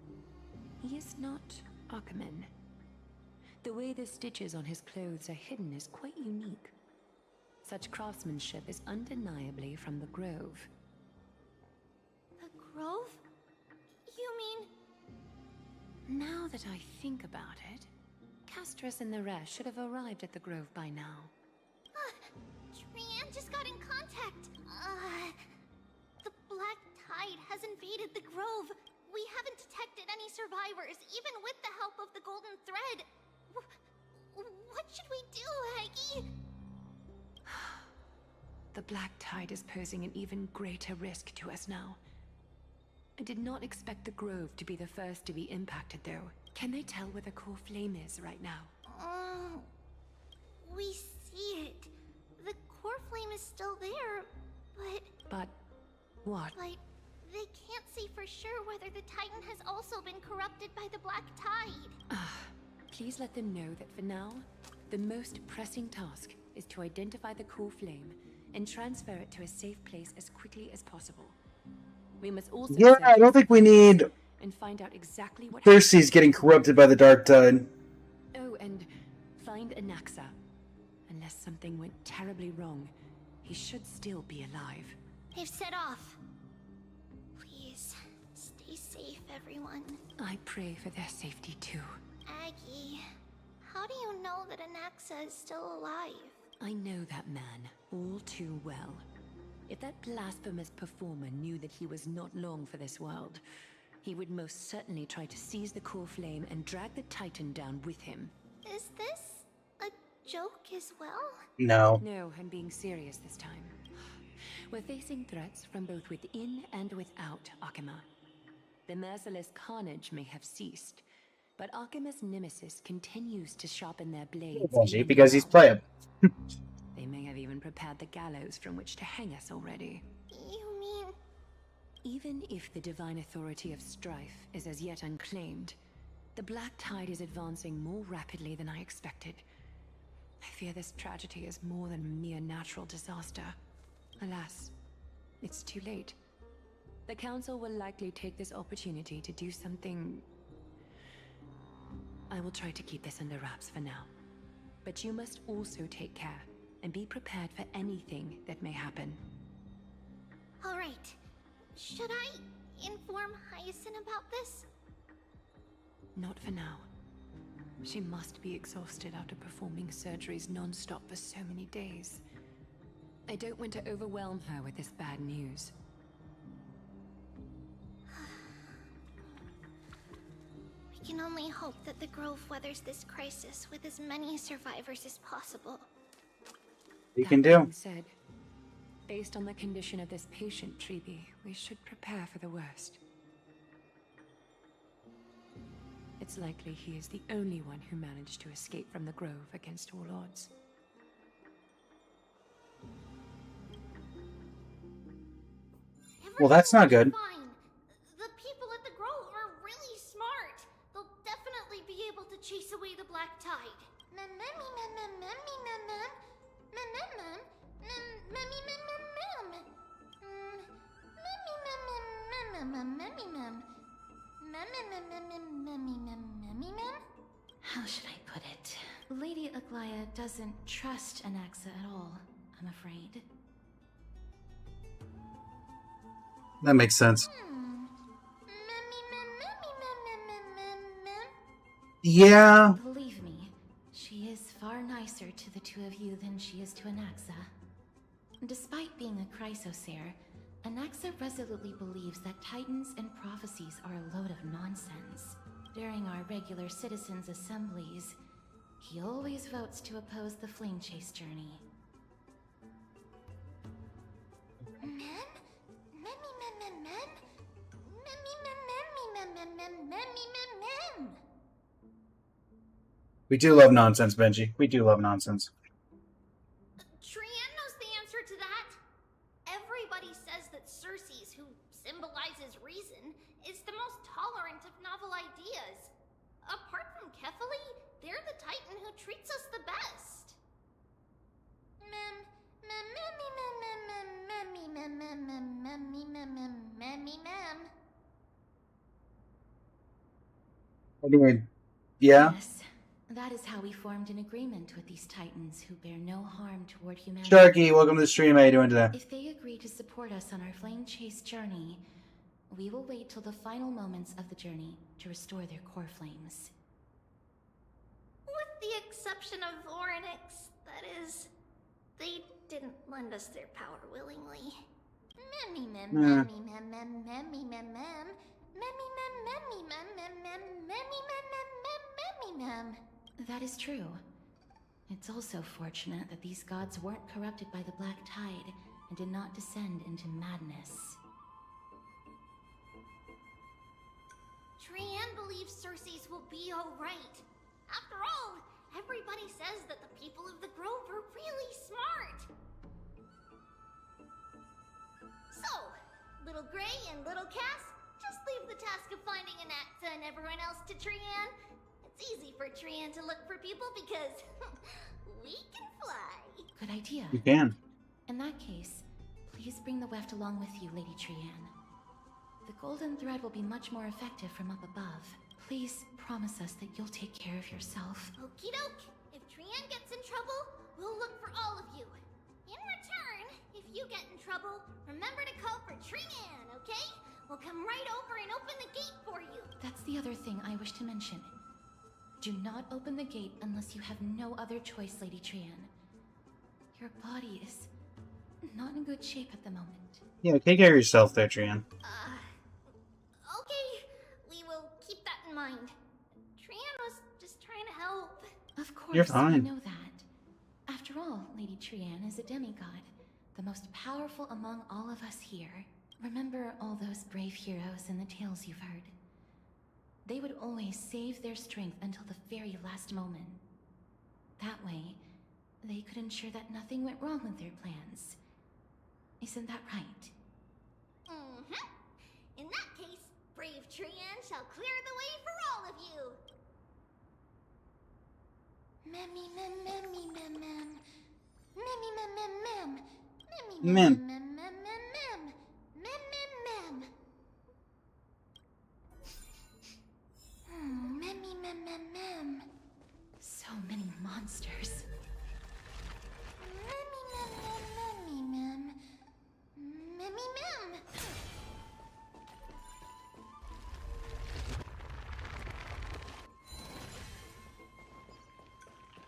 He is not Akuman. The way the stitches on his clothes are hidden is quite unique. Such craftsmanship is undeniably from the Grove. The Grove? You mean... Now that I think about it, Castrus and the rest should have arrived at the Grove by now. Trian just got in contact. The Black Tide has invaded the Grove. We haven't detected any survivors, even with the help of the Golden Thread. What should we do, Aggie? The Black Tide is posing an even greater risk to us now. I did not expect the Grove to be the first to be impacted, though. Can they tell where the core flame is right now? We see it. The core flame is still there, but... But what? But they can't see for sure whether the Titan has also been corrupted by the Black Tide. Please let them know that for now, the most pressing task is to identify the core flame and transfer it to a safe place as quickly as possible. We must also I don't think we need and find out exactly what Percy's getting corrupted by the Dark Tide. Oh, and find Anaxa. Unless something went terribly wrong, he should still be alive. They've set off. Please, stay safe, everyone. I pray for their safety too. Aggie, how do you know that Anaxa is still alive? I know that man all too well. If that blasphemous performer knew that he was not long for this world, he would most certainly try to seize the core flame and drag the Titan down with him. Is this a joke as well? No. No, I'm being serious this time. We're facing threats from both within and without Akuma. The merciless carnage may have ceased, but Akuma's nemesis continues to sharpen their blades. Because he's playable. They may have even prepared the gallows from which to hang us already. You mean... Even if the divine authority of strife is as yet unclaimed, the Black Tide is advancing more rapidly than I expected. I fear this tragedy is more than a mere natural disaster. Alas, it's too late. The Council will likely take this opportunity to do something... I will try to keep this under wraps for now. But you must also take care and be prepared for anything that may happen. All right. Should I inform Hyacinth about this? Not for now. She must be exhausted after performing surgeries non-stop for so many days. I don't want to overwhelm her with this bad news. We can only hope that the Grove weathers this crisis with as many survivors as possible. you can That do. being said, based on the condition of this patient, Treeby, we should prepare for the worst. It's likely he is the only one who managed to escape from the Grove against all odds. Well, that's not good. Fine. The people at the Grove are really smart. They'll definitely be able to chase away the black tide. How should I put it? Lady Aglaya doesn't trust Anaxa at all, I'm afraid. That makes sense. Yeah. Believe me, she is far nicer to the two of you than she is to Anaxa. Despite being a chrysosaur, Anaxa resolutely believes that titans and prophecies are a load of nonsense. During our regular citizens' assemblies, he always votes to oppose the flame chase journey. We do love nonsense, Benji. We do love nonsense. Trian knows the answer to that. Everybody says that Circes, who symbolizes reason, is the most tolerant of novel ideas. Apart from Kefali, they're the titan who treats us the best. Anyway, yeah. Yes, that is how we formed an agreement with these titans who bear no harm toward humanity. Sharky, welcome to the stream. How you doing today? If they agree to support us on our flame chase journey, we will wait till the final moments of the journey to restore their core flames. With the exception of Orynyx, that is. They didn't lend us their power willingly. That is true. It's also fortunate that these gods weren't corrupted by the Black Tide and did not descend into madness. Trian believes Circes will be alright. After all, everybody says that the people of the Grove are really smart. So, Little Gray and Little Cass, just leave the task of finding Anaxa and everyone else to Trian. It's easy for Trian to look for people because we can fly. Good idea. You can. In that case, please bring the weft along with you, Lady Trian. The golden thread will be much more effective from up above. Please promise us that you'll take care of yourself. Okie doke. If Trian gets in trouble, we'll look for all of you. In return, if you get in trouble, remember to call for Trian, okay? We'll come right over and open the gate for you. That's the other thing I wish to mention. Do not open the gate unless you have no other choice, Lady Trian. Your body is not in good shape at the moment. Yeah, take care of yourself there, Trian. Okay. We will keep that in mind. Trian was just trying to help. Of course, You're fine. I know that. After all, Lady Trian is a demigod, the most powerful among all of us here. Remember all those brave heroes in the tales you've heard? They would always save their strength until the very last moment. That way, they could ensure that nothing went wrong with their plans. Isn't that right? Mm-hmm. In that case, brave Trian shall clear the way for all of you. Memmy mem memmy mem mem. Memmy mem mem mem. Memmy mem mem mem mem. Mem mem mem. Memmy mem mem mem. So many monsters. Memmy mem mem memmy mem. Memmy mem.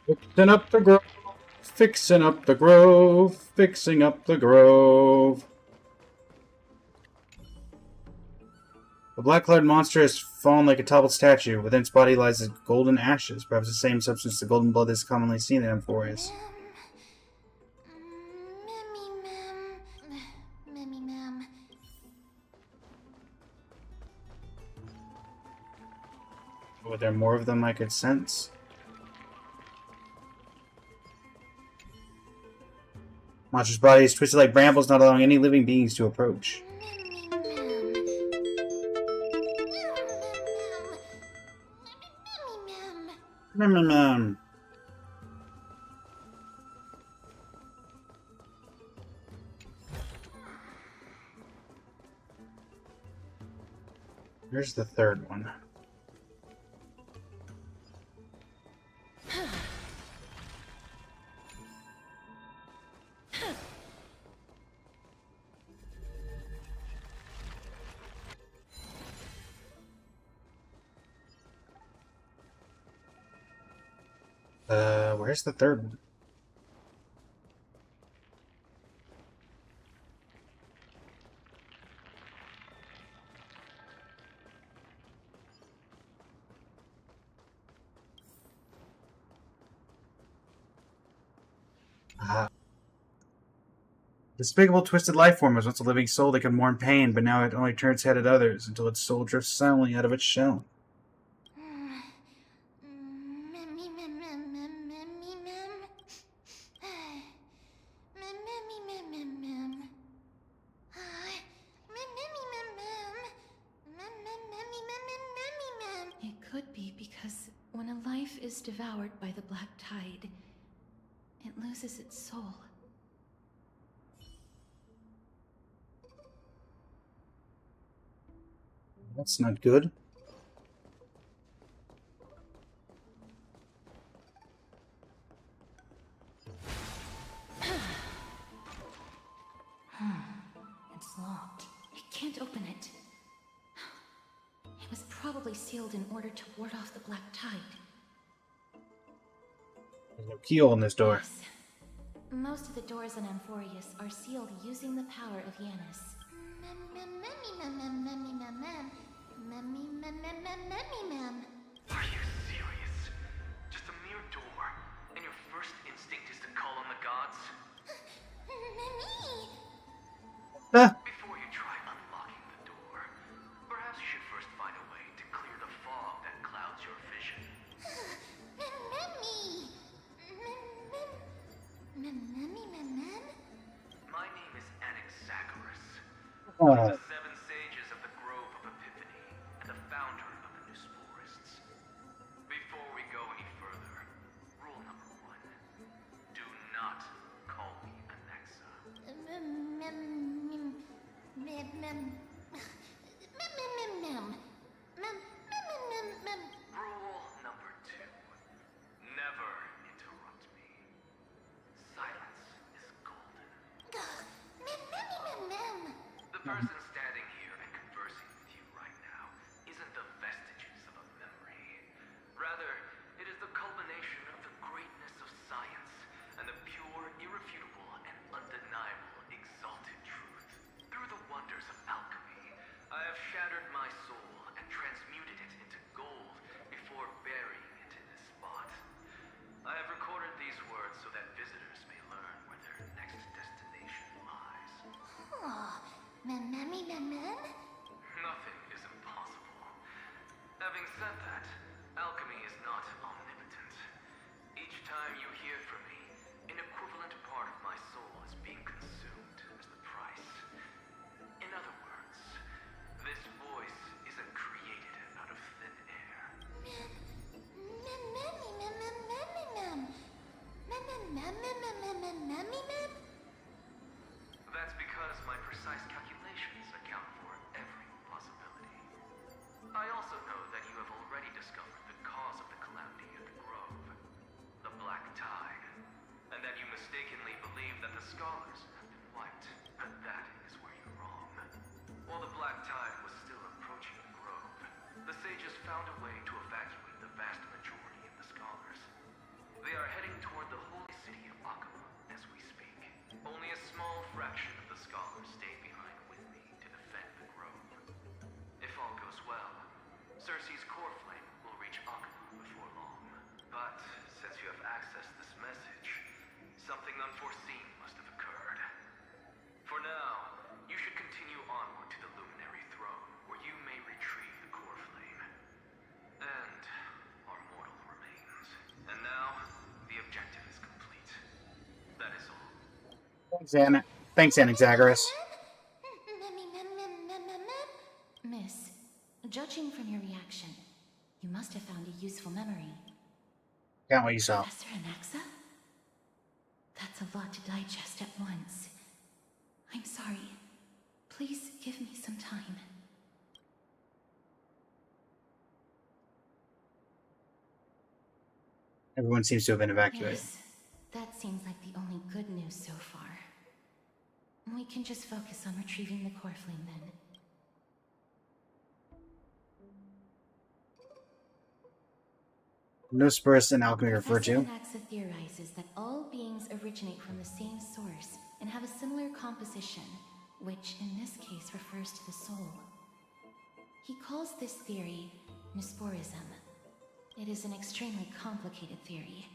Fixing up the grove. Fixing up the grove. Fixing up the grove. The black-clad monster has fallen like a toppled statue. Within its body lies the golden ashes, perhaps the same substance the golden blood is commonly seen in AMPHOREUS. Were there more of them I could sense? Monster's body is twisted like brambles, not allowing any living beings to approach. Here's the third one. Where's the third one? Ah. Despicable twisted life form was once a living soul that could mourn pain, but now it only turns its head at others until its soul drifts silently out of its shell. It could be because when a life is devoured by the black tide, it loses its soul. That's not good. It's locked. I can't open it. It was probably sealed in order to ward off the black tide. There's no keyhole in this door. Yes. Most of the doors in AMPHOREUS are sealed using the power of Yanis. Are you serious? Just a mere door, and your first instinct is to call on the gods? Before you try unlocking the door, perhaps you should first find a way to clear the fog that clouds your vision. My name is Anaxagoras. One of the 7 sages of the Grove of Epiphany, and the founder of the New Sporists. Before we go any further, rule number 1. Do not call me Anaxa. Rule number 2. Never interrupt me. Silence is golden. The person standing here and conversing with you right now isn't the vestiges of a memory. Rather, it is the culmination of the greatness of science and the pure, irrefutable, and undeniable exalted truth. Through the wonders of alchemy, I have shattered my soul and transmuted it into gold before burying it in this spot. I have recorded these words so that visitors may learn where their next destination lies. Nothing is impossible. Having said that, alchemy is not omnipotent. Each time you hear from me, an equivalent part of my soul is being consumed as the price. In other words, this voice isn't created out of thin air. That's because my precise calculations account for every possibility. I also know that you have already discovered the cause of the calamity at the Grove, the Black Tide, and that you mistakenly believe that the Scholars have been wiped. But that is where you're wrong. While the Black Tide was still approaching the Grove, the sages found a way to evacuate the vast majority of the Scholars. They are heading toward the holy city of Akama as we speak. Only a small fraction of the Scholars stayed behind with me to defend the Grove. If all goes well, Circe's core flame will reach Akama before long. But since you have accessed this message, something unforeseen must have occurred. For now, you should continue onward to the Luminary Throne, where you may retrieve the core flame. And Thanks, Anaxagoras. Miss, judging from your reaction, you must have found a useful memory. Can't what you saw. Professor Anaxa? That's a lot to digest at once. I'm sorry. Please give me some time. Everyone seems to have been evacuated. Yes, that seems like the only good news so far. We can just focus on retrieving the core flame then. No spurs in alchemy referred to. Professor Anaxa theorizes that all beings originate from the same source and have a similar composition, which in this case refers to the soul. He calls this theory AMPHOREUSm. It is an extremely complicated theory.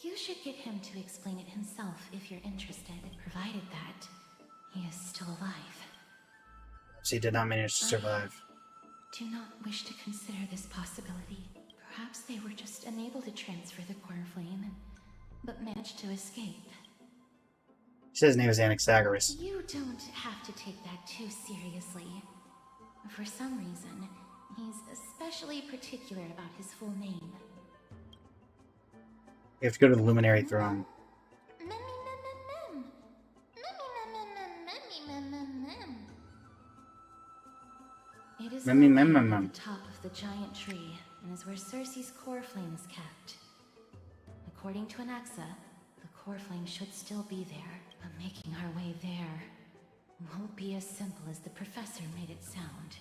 You should get him to explain it himself if you're interested, provided that he is still alive. He did not manage to survive. I do not wish to consider this possibility. Perhaps they were just unable to transfer the core flame, but managed to escape. He says his name is Anaxagoras. You don't have to take that too seriously. For some reason, he's especially particular about his full name. You have to go to the Luminary Throne. It is located at the top of the giant tree and is where Circe's core flame is kept. According to Anaxa, the core flame should still be there, but making our way there won't be as simple as the professor made it sound.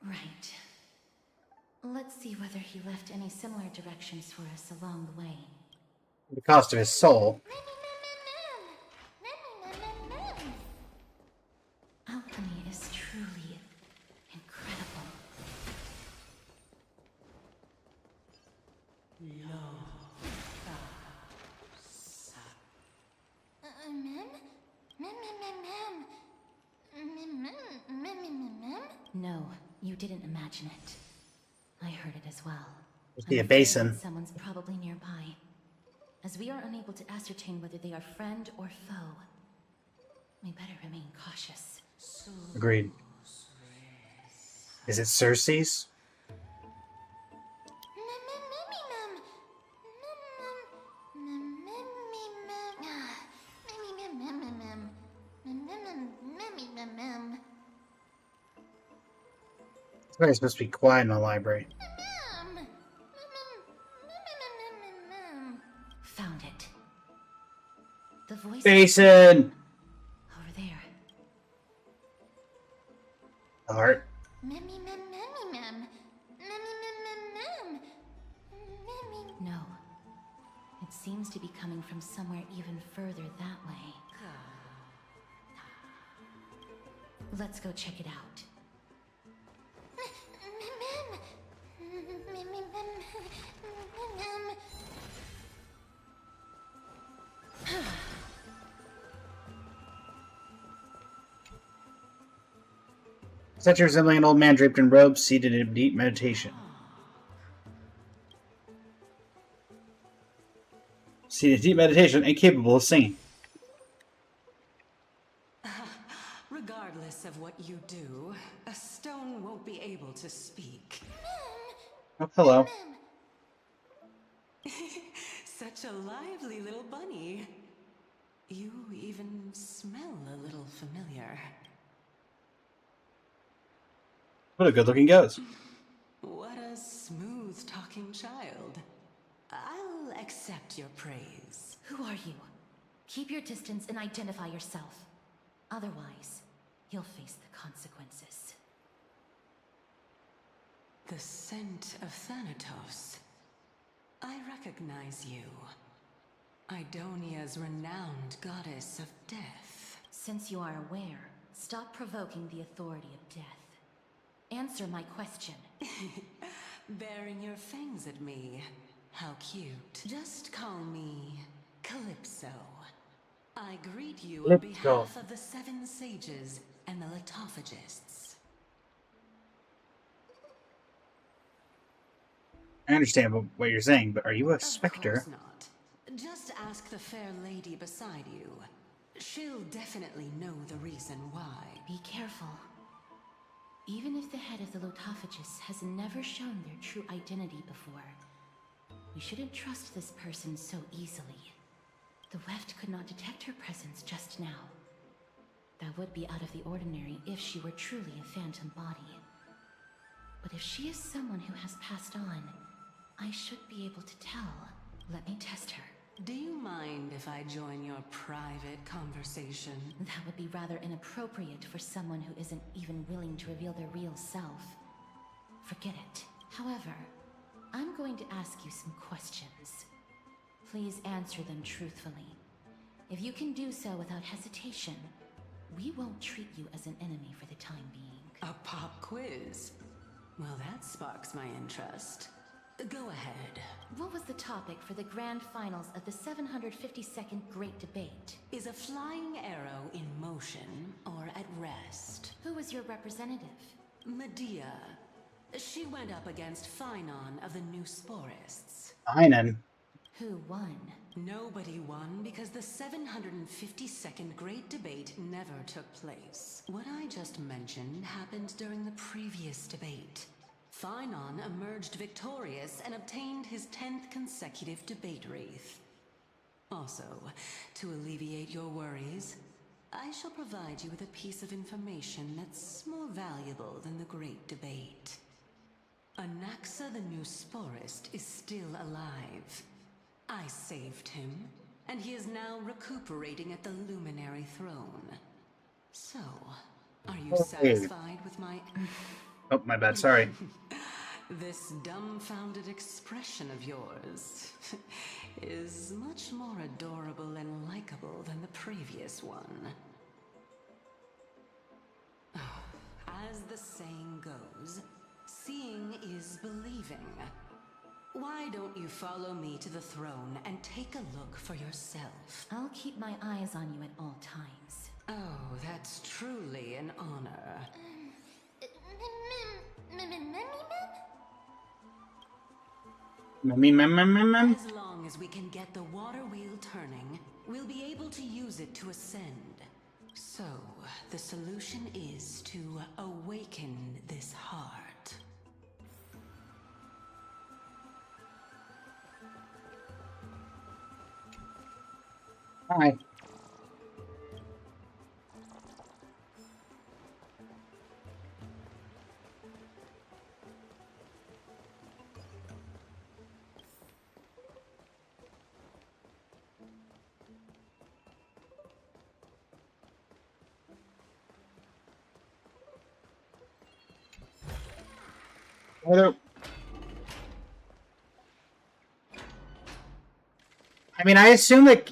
Right. Let's see whether he left any similar directions for us along the way. The cost of his soul. Alchemy is truly incredible. No, you didn't imagine it. I heard it as well. Must be a basin. Someone's probably nearby. As we are unable to ascertain whether they are friend or foe, we better remain cautious. Agreed. Is it Circe's? It's very supposed to be quiet in the library. Found it. The voice. Basin! Over there. The heart. No. It seems to be coming from somewhere even further that way. Let's go check it out. Statue resembling an old man draped in robes, seated in deep meditation. Seated in deep meditation, incapable of singing. Regardless of what you do, a stone won't be able to speak. Oh, hello. Such a lively little bunny. You even smell a little familiar. What a good-looking ghost. What a smooth-talking child. I'll accept your praise. Who are you? Keep your distance and identify yourself. Otherwise, you'll face the consequences. The scent of Thanatos. I recognize you. Idonia's renowned goddess of death. Since you are aware, stop provoking the authority of death. Answer my question. Baring your fangs at me. How cute. Just call me Calypso. I greet you on behalf of the 7 sages and the Litophagists. I understand what you're saying, but are you a Of specter? course not. Just ask the fair lady beside you. She'll definitely know the reason why. Be careful. Even if the head of the Lotophagus has never shown their true identity before, we shouldn't trust this person so easily. The weft could not detect her presence just now. That would be out of the ordinary if she were truly a phantom body. But if she is someone who has passed on, I should be able to tell. Let me test her. Do you mind if I join your private conversation? That would be rather inappropriate for someone who isn't even willing to reveal their real self. Forget it. However, I'm going to ask you some questions. Please answer them truthfully. If you can do so without hesitation, we won't treat you as an enemy for the time being. A pop quiz? Well, that sparks my interest. Go ahead. What was the topic for the grand finals of the 752nd Great Debate? Is a flying arrow in motion or at rest? Who was your representative? Medea. She went up against Phynon of the New Sporists. Einan. Who won? Nobody won because the 752nd Great Debate never took place. What I just mentioned happened during the previous debate. Phynon emerged victorious and obtained his 10th consecutive debate wreath. Also, to alleviate your worries, I shall provide you with a piece of information that's more valuable than the Great Debate. Anaxa the New Sporist is still alive. I saved him, and he is now recuperating at the Luminary Throne. So, are you satisfied with my... Oh, my bad, sorry. This dumbfounded expression of yours is much more adorable and likable than the previous one. As the saying goes, seeing is believing. Why don't you follow me to the throne and take a look for yourself? I'll keep my eyes on you at all times. Oh, that's truly an honor. As long as we can get the water wheel turning, we'll be able to use it to ascend. So, the solution is to awaken this heart. Hi. Hello. I mean, I assume that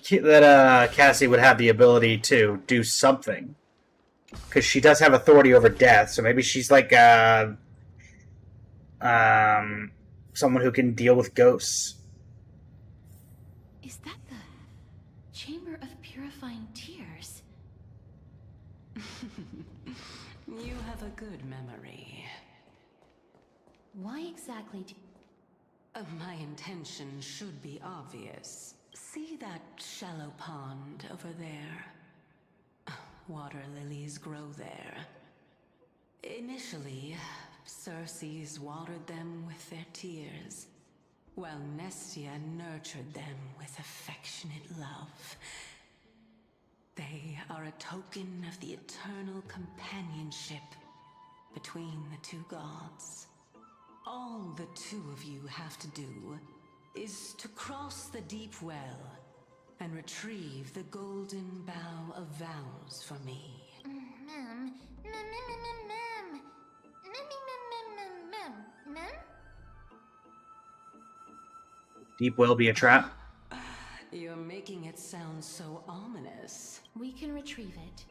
Cassie would have the ability to do something, because she does have authority over death. So maybe she's like someone who can deal with ghosts. Is that the Chamber of Purifying Tears? You have a good memory. Why exactly do... My intention should be obvious. See that shallow pond over there? Water lilies grow there. Initially, Circes watered them with their tears, while Nestia nurtured them with affectionate love. They are a token of the eternal companionship between the two gods. All the two of you have to do is to cross the deep well and retrieve the golden bough of vows for me. Deep well be a trap. You're making it sound so ominous. We can retrieve it,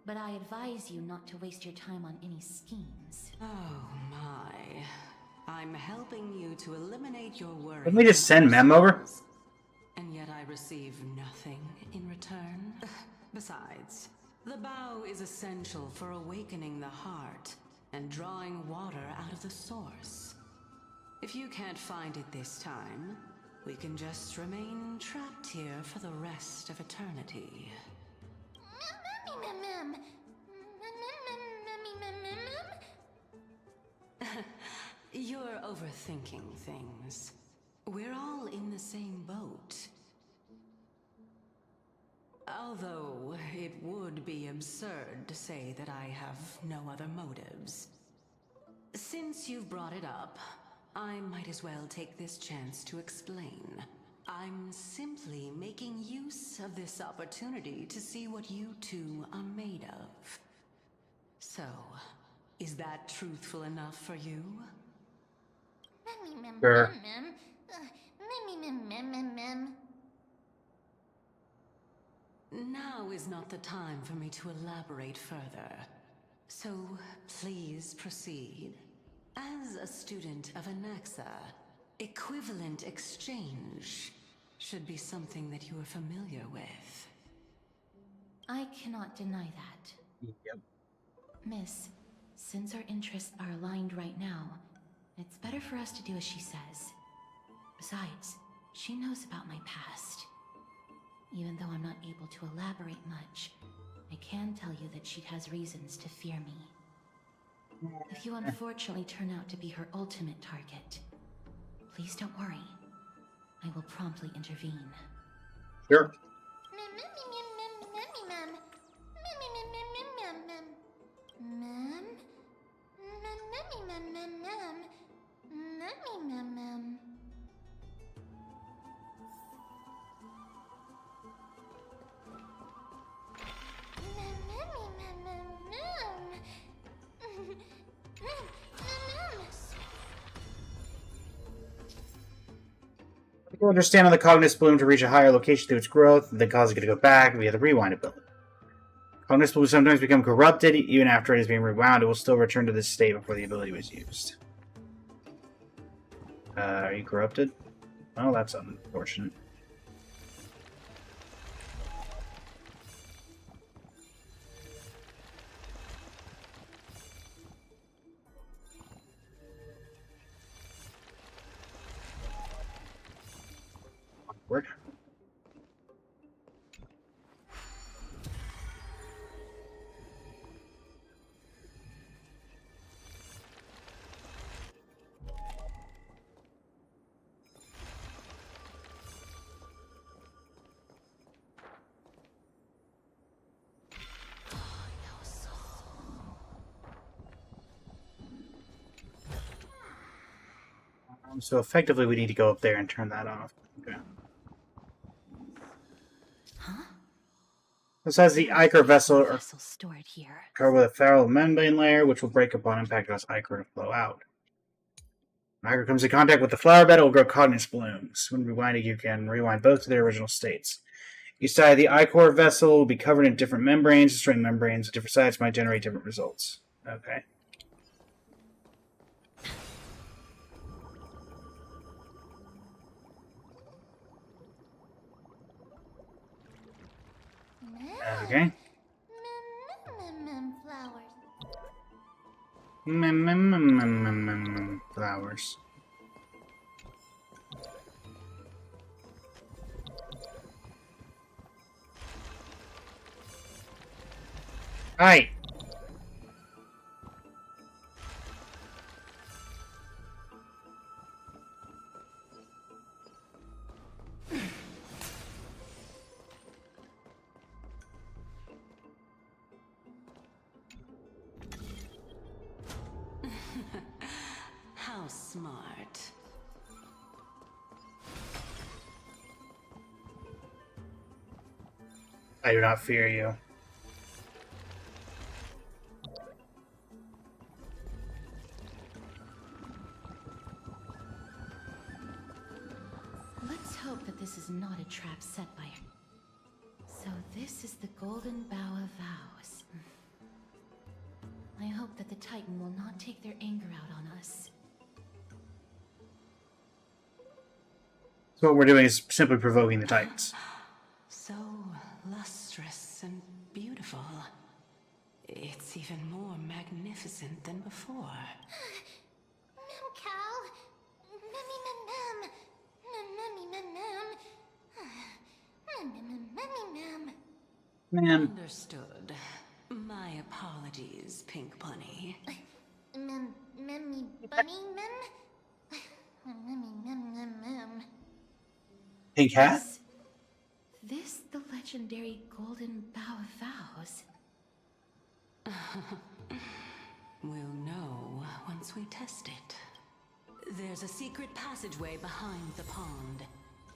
but I advise you not to waste your time on any schemes. Oh my. I'm helping you to eliminate your worries. Can we just send Mem over? And yet I receive nothing in return. Besides, the bow is essential for awakening the heart and drawing water out of the source. If you can't find it this time, we can just remain trapped here for the rest of eternity. You're overthinking things. We're all in the same boat. Although it would be absurd to say that I have no other motives. Since you've brought it up, I might as well take this chance to explain. I'm simply making use of this opportunity to see what you two are made of. So, is that truthful enough for you? Sure. Now is not the time for me to elaborate further. So, please proceed. As a student of Anaxa, equivalent exchange should be something that you are familiar with. I cannot deny that. Yep. Miss, since our interests are aligned right now, it's better for us to do as she says. Besides, she knows about my past. Even though I'm not able to elaborate much, I can tell you that she has reasons to fear me. If you unfortunately turn out to be her ultimate target, please don't worry. I will promptly intervene. Sure. You understand how the Cognis bloom to reach a higher location through its growth, and then cause it to go back via the rewind ability. Cognis will sometimes become corrupted, even after it is being rewound, it will still return to this state before the ability was used. Are you corrupted? Well, that's unfortunate. Word. So effectively we need to go up there and turn that off. Okay. Huh? This has the Ichor vessel stored here. covered with a feral membrane layer, which will break upon impact as Ichor to flow out. When Ichor comes in contact with the flower bed, it will grow Cognis blooms. When rewinding, you can rewind both to their original states. Each side of the Ichor vessel will be covered in different membranes. Destroying membranes at different sides might generate different results. Okay. Okay. Flowers. Hi. How smart. I do not fear you. Let's hope that this is not a trap set by her. So this is the Golden Bough of Vows. I hope that the Titan will not take their anger out on us. So what we're doing is simply provoking the Titans. So lustrous and beautiful. It's even more magnificent than before. Cal, Man. Understood. My apologies, Pink Bunny. Memmy bunny mem? Memmy mem. Pink hat? This the legendary Golden Bough of Vows? We'll know once we test it. There's a secret passageway behind the pond.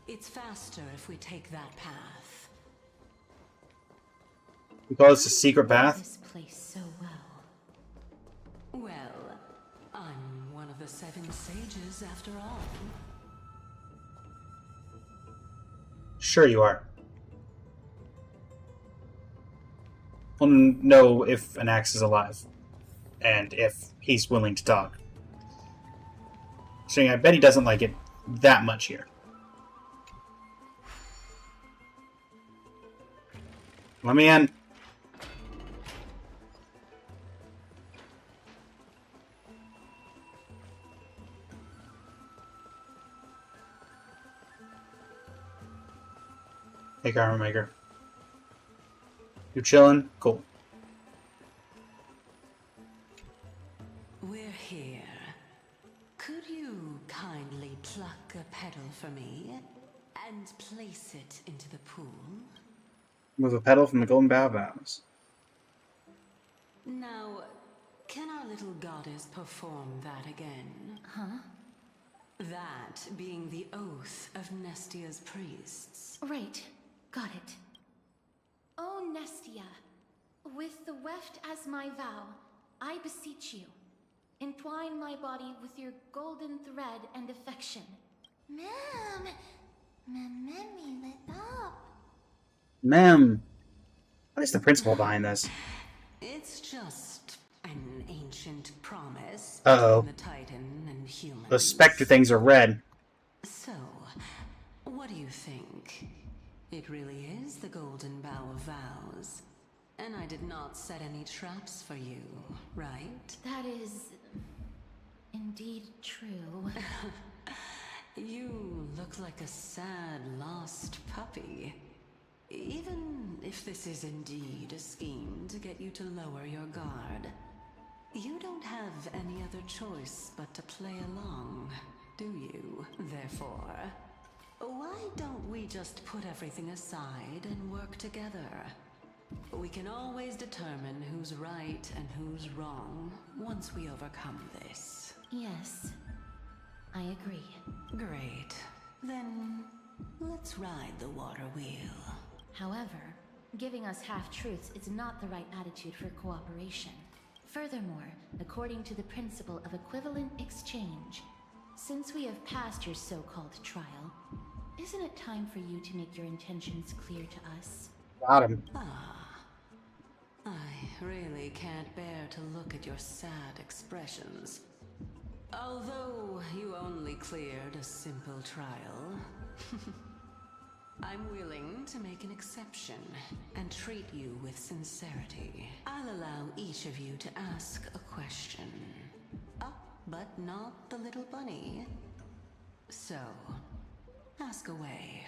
It's faster if we take that path. You call this a secret path? This place so well. Well, I'm one of the 7 sages after all. Sure you are. We'll know if an axe is alive. And if he's willing to talk. So I bet he doesn't like it that much here. Let me in. Hey, Armor Maker. You chillin'? Cool. We're here. Could you kindly pluck a petal for me and place it into the pool? Move a petal from the Golden Bough of Vows. Now, can our little goddess perform that again? Huh? That being the oath of Nestia's priests. Right. Got it. O Nestia, with the weft as my vow, I beseech you, entwine my body with your golden thread and affection. Memmy lit up. Ma'am. What is the principle behind this? It's just an ancient promise Uh-oh. between the Titan and humans. Those specter things are red. So, what do you think? It really is the Golden Bough of Vows. And I did not set any traps for you, right? That is indeed true. You look like a sad, lost puppy. Even if this is indeed a scheme to get you to lower your guard, you don't have any other choice but to play along, do you? Therefore, why don't we just put everything aside and work together? We can always determine who's right and who's wrong once we overcome this. Yes, I agree. Great. Then, let's ride the water wheel. However, giving us half-truths is not the right attitude for cooperation. Furthermore, according to the principle of equivalent exchange, since we have passed your so-called trial, isn't it time for you to make your intentions clear to us? Got him. I really can't bear to look at your sad expressions. Although you only cleared a simple trial, I'm willing to make an exception and treat you with sincerity. I'll allow each of you to ask a question. But not the little bunny. So, ask away.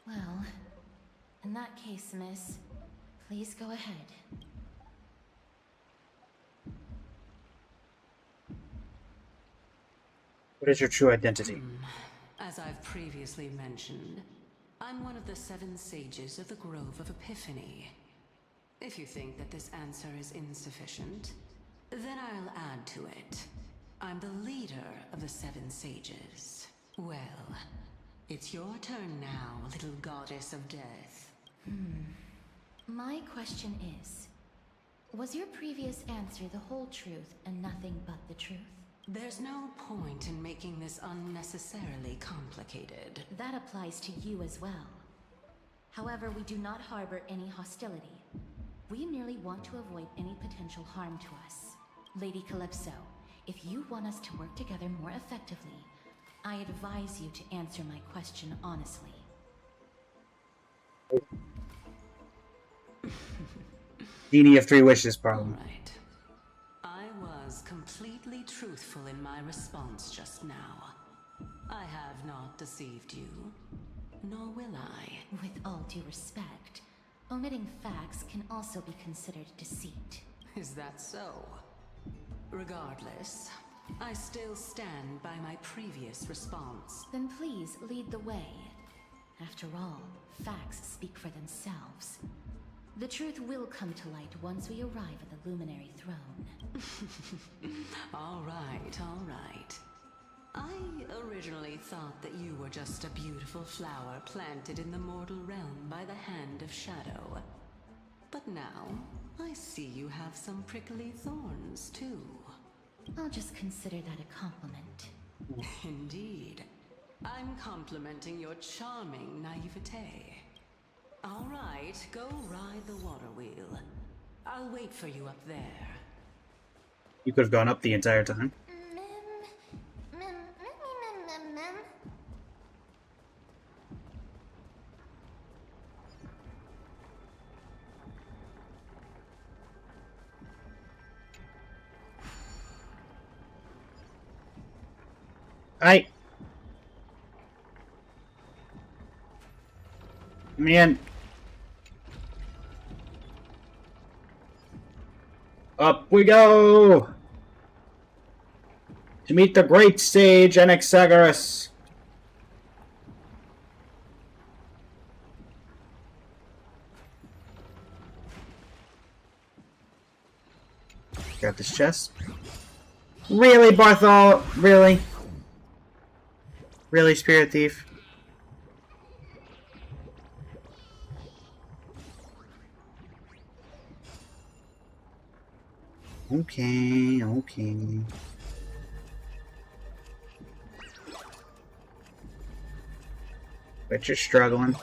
Well, in that case, miss, please go ahead. What is your true identity? As I've previously mentioned, I'm one of the 7 sages of the Grove of Epiphany. If you think that this answer is insufficient, then I'll add to it. I'm the leader of the 7 sages. Well, it's your turn now, little goddess of death. My question is, was your previous answer the whole truth and nothing but the truth? There's no point in making this unnecessarily complicated. That applies to you as well. However, we do not harbor any hostility. We merely want to avoid any potential harm to us. Lady Calypso, if you want us to work together more effectively, I advise you to answer my question honestly. Genie of 3 wishes problem. All right. I was completely truthful in my response just now. I have not deceived you. Nor will I. With all due respect, omitting facts can also be considered deceit. Is that so? Regardless, I still stand by my previous response. Then please lead the way. After all, facts speak for themselves. The truth will come to light once we arrive at the Luminary Throne. All right. I originally thought that you were just a beautiful flower planted in the mortal realm by the hand of Shadow. But now, I see you have some prickly thorns, too. I'll just consider that a compliment. Indeed. I'm complimenting your charming naivete. All right, go ride the water wheel. I'll wait for you up there. You could have gone up the entire time. Man. Up we go! To meet the great sage Anaxagoras. Grab this chest. Really, Barthol? Really? Really, Spirit Thief? Okay. Bet you're struggling.